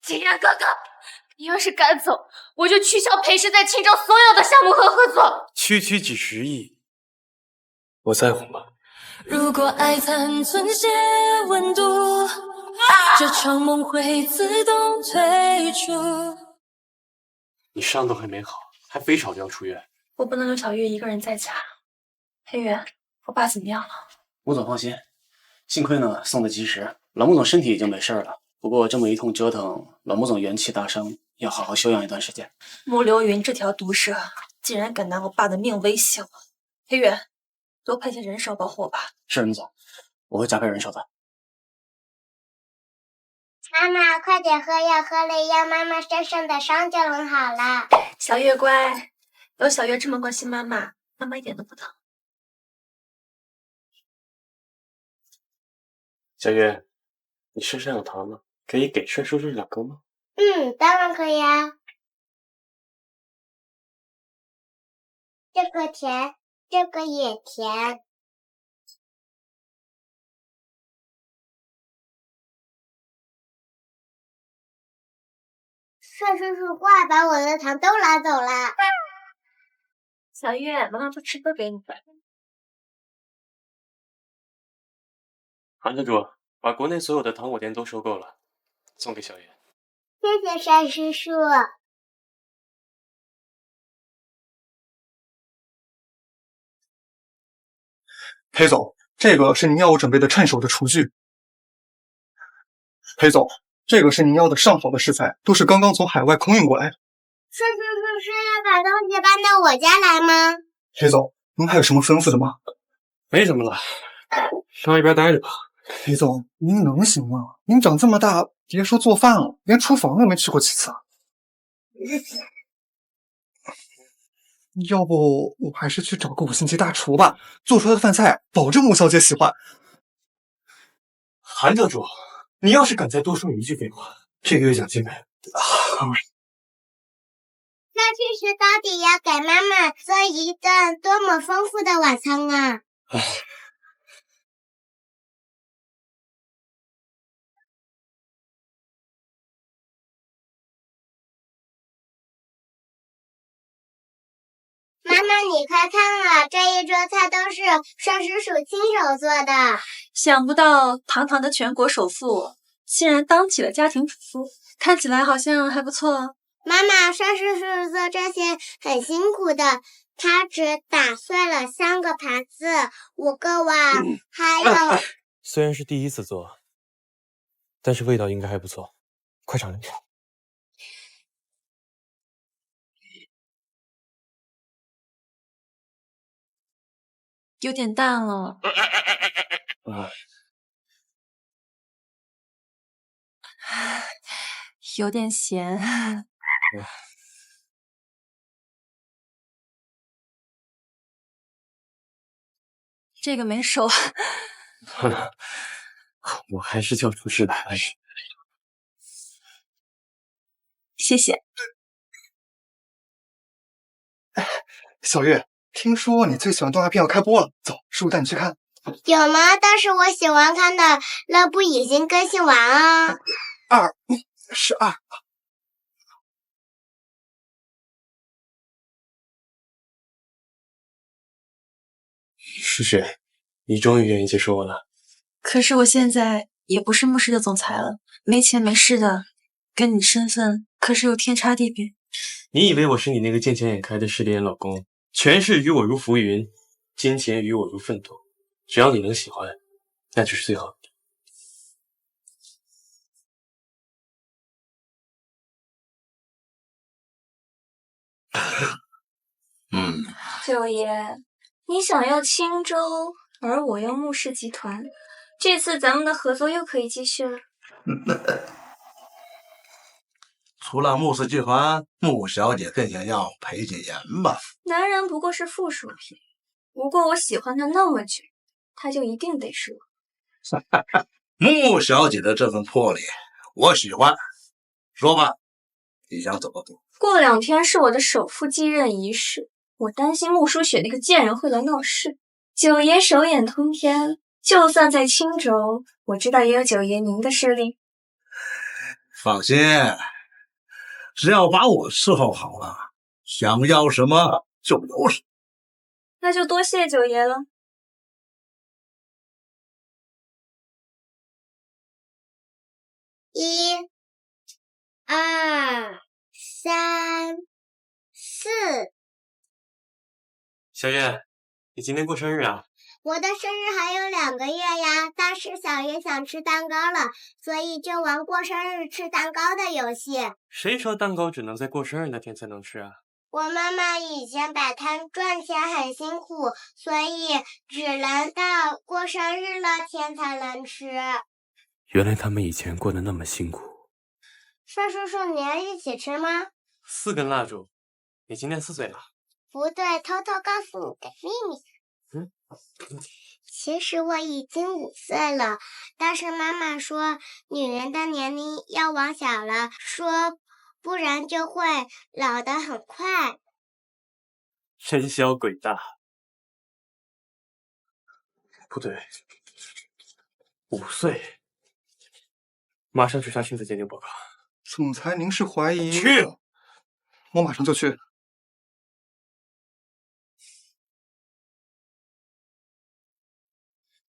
景言哥哥，你要是敢走，我就取消裴氏在青州所有的项目和合作。区区几十亿，我在乎吗？如果爱残存些温度，这场梦会自动退出。你伤都还没好，还非吵着要出院。我不能留小月一个人在家。黑源，我爸怎么样了？穆总放心，幸亏呢送的及时，老穆总身体已经没事了。不过这么一通折腾，老穆总元气大伤，要好好休养一段时间。穆流云这条毒蛇，竟然敢拿我爸的命威胁我！黑源，多派些人手保护我爸。是穆总，我会加派人手的。妈妈，快点喝药，喝了药，妈妈身上的伤就能好了。小月乖，有小月这么关心妈妈，妈妈一点都不疼。小月，你身上有糖吗？可以给帅叔叔2根吗？当然可以啊。这个甜，这个也甜。帅叔叔快把我的糖都拿走了。小月，妈妈不吃都给你。韩特助，把国内所有的糖果店都收购了，送给小月。谢谢帅叔叔。裴总，这个是您要我准备的趁手的厨具。裴总，这个是您要的上好的食材，都是刚刚从海外空运过来的。帅叔叔是要把东西搬到我家来吗？裴总，您还有什么吩咐的吗？没什么了，上一边待着吧。裴总，您能行吗？您长这么大，别说做饭了，连厨房都没去过几次啊。要不我还是去找个5星级大厨吧，做出来的饭菜保证穆小姐喜欢。韩特助，你要是敢再多说一句废话，这个月奖金没。那这是到底要给妈妈做一顿多么丰富的晚餐啊！妈妈，你快看啊，这一桌菜都是帅叔叔亲手做的。想不到堂堂的全国首富，竟然当起了家庭主妇，看起来好像还不错哦。妈妈，帅叔叔做这些很辛苦的，他只打碎了3个盘子，5个碗，还有……虽然是第一次做，但是味道应该还不错，快尝尝。有点淡了。有点咸。这个没熟。我还是叫厨师来。谢谢。小月，听说你最喜欢动画片要开播了，走，师傅带你去看。有吗？但是我喜欢看的那部已经更新完啊。是2。诗雪，你终于愿意接受我了。可是我现在也不是牧师的总裁了，没钱没势的，跟你身份可是有天差地别。你以为我是你那个见钱眼开的势利眼老公？权势与我如浮云，金钱与我如粪土，只要你能喜欢，那就是最好的。九爷，你想要青州，而我要穆氏集团，这次咱们的合作又可以继续了。除了穆氏集团，穆小姐更想要裴锦言吧？男人不过是附属品，不过我喜欢他那么久，他就一定得是我。穆小姐的这份魄力，我喜欢。说吧，你想怎么做？过2天是我的首富继任仪式，我担心穆书雪那个贱人会来闹事。九爷手眼通天，就算在青州，我知道也有九爷您的势力。放心，只要把我伺候好了，想要什么就有什么。那就多谢九爷了。1、2、3、4。小月，你今天过生日啊？我的生日还有2个月呀，但是小爷想吃蛋糕了，所以就玩过生日吃蛋糕的游戏。谁说蛋糕只能在过生日那天才能吃啊？我妈妈以前摆摊赚钱很辛苦，所以只能到过生日那天才能吃。原来他们以前过得那么辛苦。帅叔叔，你要一起吃吗4根蜡烛，你今年4岁了？不对，偷偷告诉你个秘密。其实我已经5岁了，但是妈妈说女人的年龄要往小了说，不然就会老得很快。人小鬼大。不对，5岁。马上去上亲子鉴定报告。总裁，您是怀疑？去，我马上就去。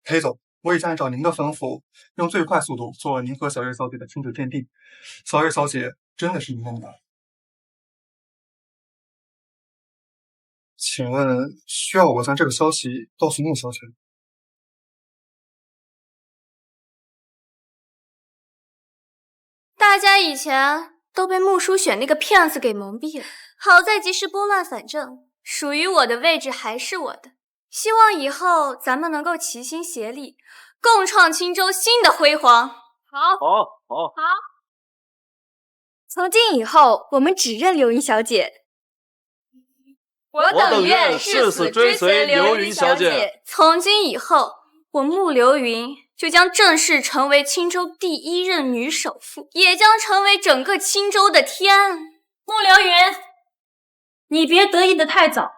裴总，我已经按照您的吩咐，用最快速度做您和小月小姐的亲子鉴定。小月小姐真的是您的女儿。请问需要我将这个消息告诉穆小姐？大家以前都被穆书雪那个骗子给蒙蔽了，好在及时拨乱反正，属于我的位置还是我的。希望以后咱们能够齐心协力，共创青州新的辉煌。好。从今以后，我们只认刘云小姐。我等愿誓死追随刘云小姐。从今以后，我穆流云就将正式成为青州第1任女首富，也将成为整个青州的天。穆流云，你别得意的太早。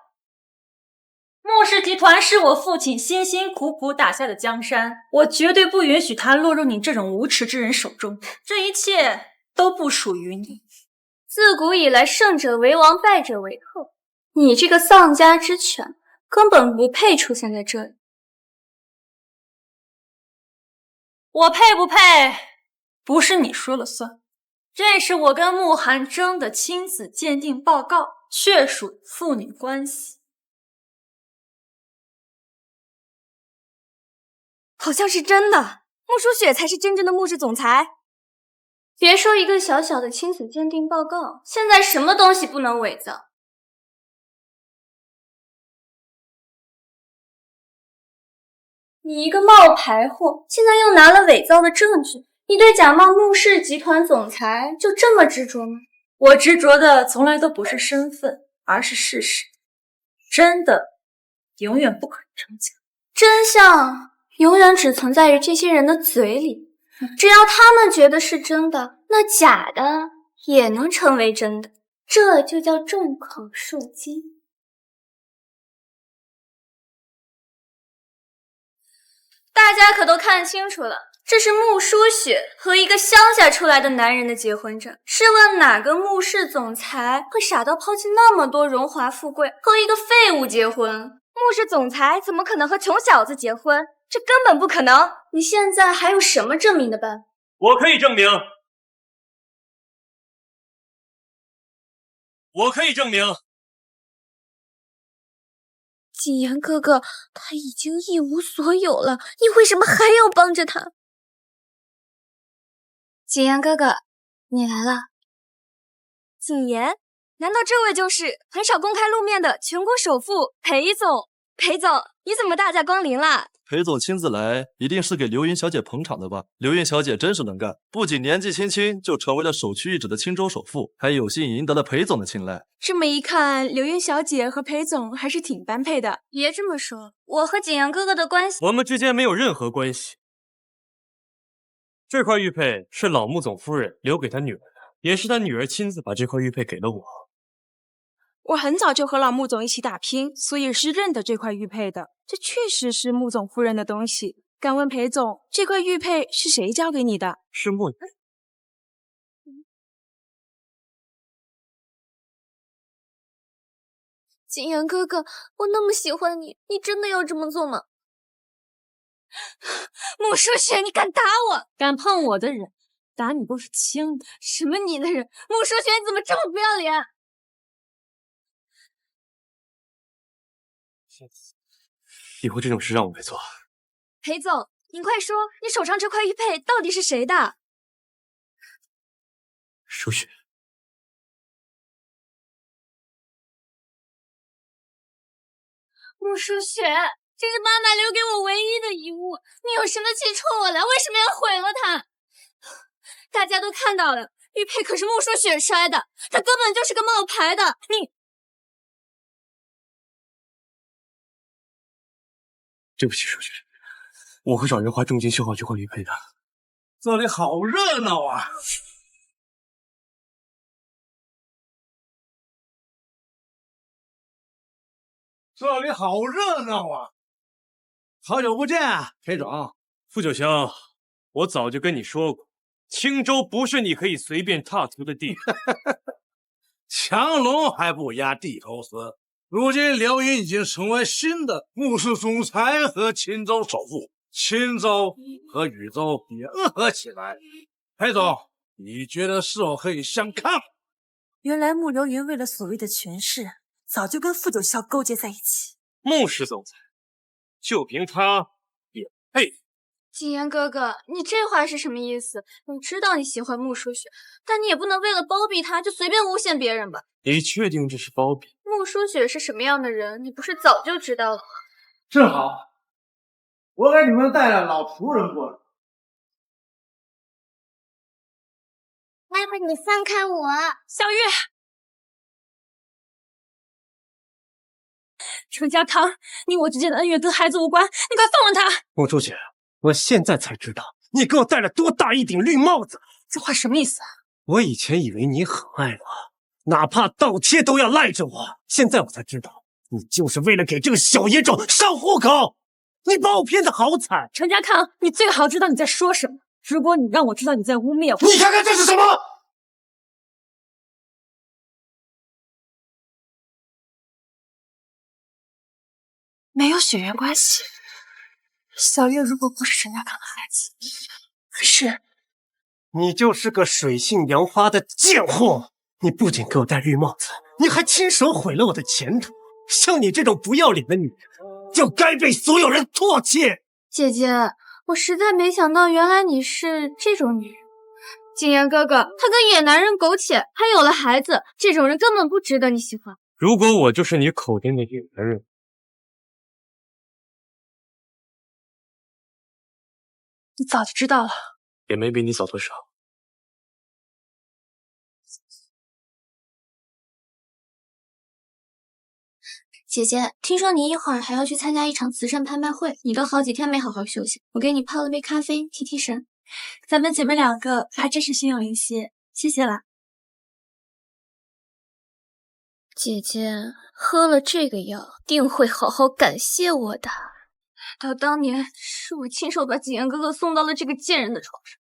穆氏集团是我父亲辛辛苦苦打下的江山，我绝对不允许它落入你这种无耻之人手中。这一切都不属于你。自古以来，胜者为王，败者为寇。你这个丧家之犬，根本不配出现在这里。我配不配，不是你说了算。这是我跟慕寒争的亲子鉴定报告，确属父女关系。好像是真的，穆书雪才是真正的穆氏总裁。别说一个小小的亲子鉴定报告，现在什么东西不能伪造？你一个冒牌货，现在又拿了伪造的证据，你对假冒穆氏集团总裁就这么执着吗？我执着的从来都不是身份，而是事实。真的永远不可能成假，真相永远只存在于这些人的嘴里。只要他们觉得是真的，那假的也能成为真的，这就叫众口铄金。大家可都看清楚了，这是穆书雪和一个乡下出来的男人的结婚证。试问哪个穆氏总裁会傻到抛弃那么多荣华富贵，和一个废物结婚？穆氏总裁怎么可能和穷小子结婚？这根本不可能！你现在还有什么证明的办法？我可以证明。景言哥哥，他已经一无所有了，你为什么还要帮着他？景言哥哥，你来了。景言，难道这位就是很少公开露面的全国首富裴总？裴总，你怎么大驾光临了？裴总亲自来，一定是给刘云小姐捧场的吧？刘云小姐真是能干，不仅年纪轻轻就成为了首屈一指的青州首富，还有幸赢得了裴总的青睐。这么一看，刘云小姐和裴总还是挺般配的。别这么说，我和景阳哥哥的关系，我们之间没有任何关系。这块玉佩是老穆总夫人留给他女儿的，也是他女儿亲自把这块玉佩给了我。我很早就和老穆总一起打拼，所以是认得这块玉佩的。这确实是穆总夫人的东西。敢问裴总，这块玉佩是谁交给你的？是穆。景阳哥哥，我那么喜欢你，你真的要这么做吗？穆书雪，你敢打我？敢碰我的人，打你都是轻的。什么你的人？穆书雪，你怎么这么不要脸？以后这种事让我来做。裴总，您快说，你手上这块玉佩到底是谁的？舒雪。穆书雪，这是妈妈留给我唯一的遗物，你有什么气冲我来？为什么要毁了它？大家都看到了，玉佩可是穆书雪摔的，她根本就是个冒牌的。你，对不起，舒雪，我会找人花重金修好这块玉佩的。这里好热闹啊！这里好热闹啊！好久不见，裴总。傅九霄，我早就跟你说过，青州不是你可以随便踏足的地方。强龙还不压地头蛇。如今刘云已经成为新的穆氏总裁和青州首富，青州和禹州联合起来。裴总，你觉得是否可以相抗？原来穆流云为了所谓的权势，早就跟傅九霄勾结在一起。穆氏总裁，就凭他也配？景言哥哥，你这话是什么意思？我知道你喜欢穆书雪，但你也不能为了包庇他就随便诬陷别人吧？你确定这是包庇？穆书雪是什么样的人，你不是早就知道了吗？正好，我给你们带了老仆人过来。妈妈，你放开我！小月，程家康，你我之间的恩怨跟孩子无关，你快放了他！穆书雪，我现在才知道你给我戴了多大一顶绿帽子。这话什么意思啊？我以前以为你很爱我，哪怕倒贴都要赖着我，现在我才知道，你就是为了给这个小野种上户口。你把我骗得好惨。程家康，你最好知道你在说什么。如果你让我知道你在污蔑我，你看看这是什么？没有血缘关系。小月如果不是陈家康的孩子，可是你就是个水性杨花的贱货！你不仅给我戴绿帽子，你还亲手毁了我的前途。像你这种不要脸的女人，就该被所有人唾弃。姐姐，我实在没想到，原来你是这种女人。景言哥哥，他跟野男人苟且，还有了孩子，这种人根本不值得你喜欢。如果我就是你口中的野男人，你早就知道了。也没比你早多少。姐姐，听说你一会儿还要去参加一场慈善拍卖会，你都好几天没好好休息，我给你泡了杯咖啡提提神。咱们姐妹两个还真是心有灵犀，谢谢啦。姐姐喝了这个药，定会好好感谢我的。他当年是我亲手把景言哥哥送到了这个贱人的床上。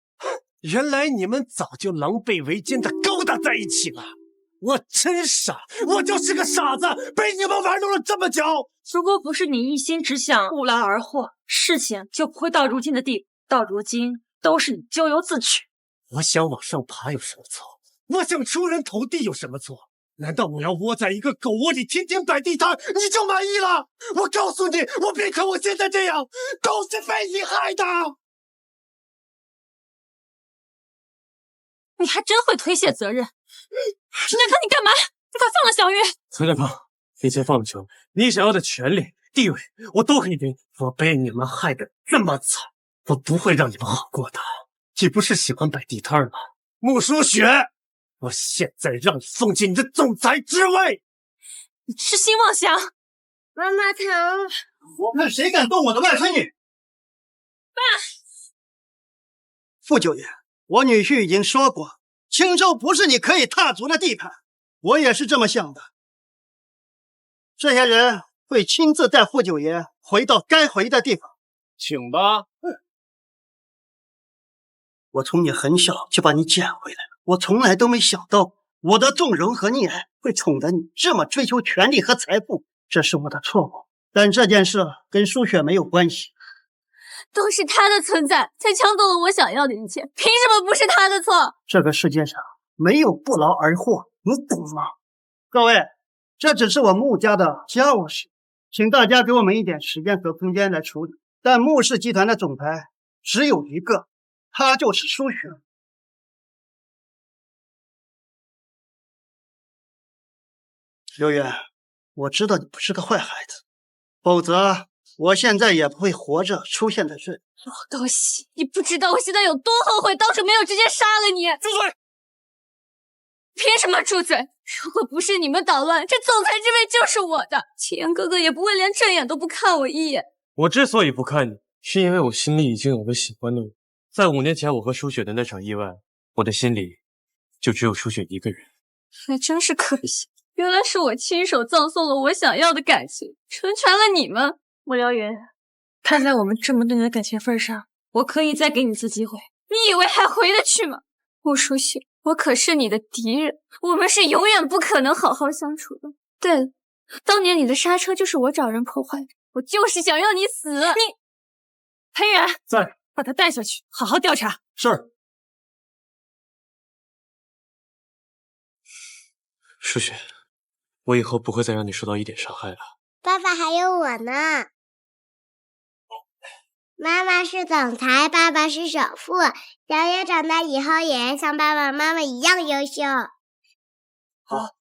原来你们早就狼狈为奸的勾搭在一起了。我真傻，我就是个傻子，被你们玩弄了这么久。如果不是你一心只想不劳而获，事情就不会到如今的地步。到如今都是你咎由自取。我想往上爬有什么错？我想出人头地有什么错？难道我要窝在一个狗窝里天天摆地摊你就满意了？我告诉你，我变成我现在这样都是被你害的。你还真会推卸责任。陈家康，你干嘛？你快放了小月。崔大鹏，一切放球，你想要的权利、地位，我都可以给你。我被你们害得这么惨，我不会让你们好过的。你不是喜欢摆地摊吗？穆书雪，我现在让你送进你的总裁之位。你痴心妄想！妈妈疼，我看谁敢动我的外孙女！爸，傅九爷，我女婿已经说过，青州不是你可以踏足的地盘，我也是这么想的。这些人会亲自带傅九爷回到该回的地方。请吧。我从你很小就把你捡回来了，我从来都没想到我的纵容和溺爱会宠得你这么追求权力和财富，这是我的错误。但这件事跟舒雪没有关系，都是他的存在才抢走了我想要的一切，凭什么不是他的错？这个世界上没有不劳而获，你懂吗？各位，这只是我穆家的家务事，请大家给我们一点时间和空间来处理。但穆氏集团的总裁只有一个，他就是舒雪。刘远，我知道你不是个坏孩子，否则我现在也不会活着出现在这里。老东西，你不知道我现在有多后悔当初没有直接杀了你！住嘴！凭什么住嘴？如果不是你们捣乱，这总裁之位就是我的。秦阳哥哥也不会连正眼都不看我一眼。我之所以不看你，是因为我心里已经有个喜欢的人。在5年前我和舒雪的那场意外，我的心里就只有舒雪一个人。那真是可惜，原来是我亲手葬送了我想要的感情，成全了你们。穆辽云，看在我们这么对你的感情份上，我可以再给你一次机会。你以为还回得去吗？穆书雪，我可是你的敌人，我们是永远不可能好好相处的。对了，当年你的刹车就是我找人破坏的，我就是想让你死。你，裴远在，把他带下去，好好调查。是。舒雪，我以后不会再让你受到一点伤害了。爸爸还有我呢。妈妈是总裁，爸爸是首富，小野长大以后也要像爸爸妈妈一样优秀。好，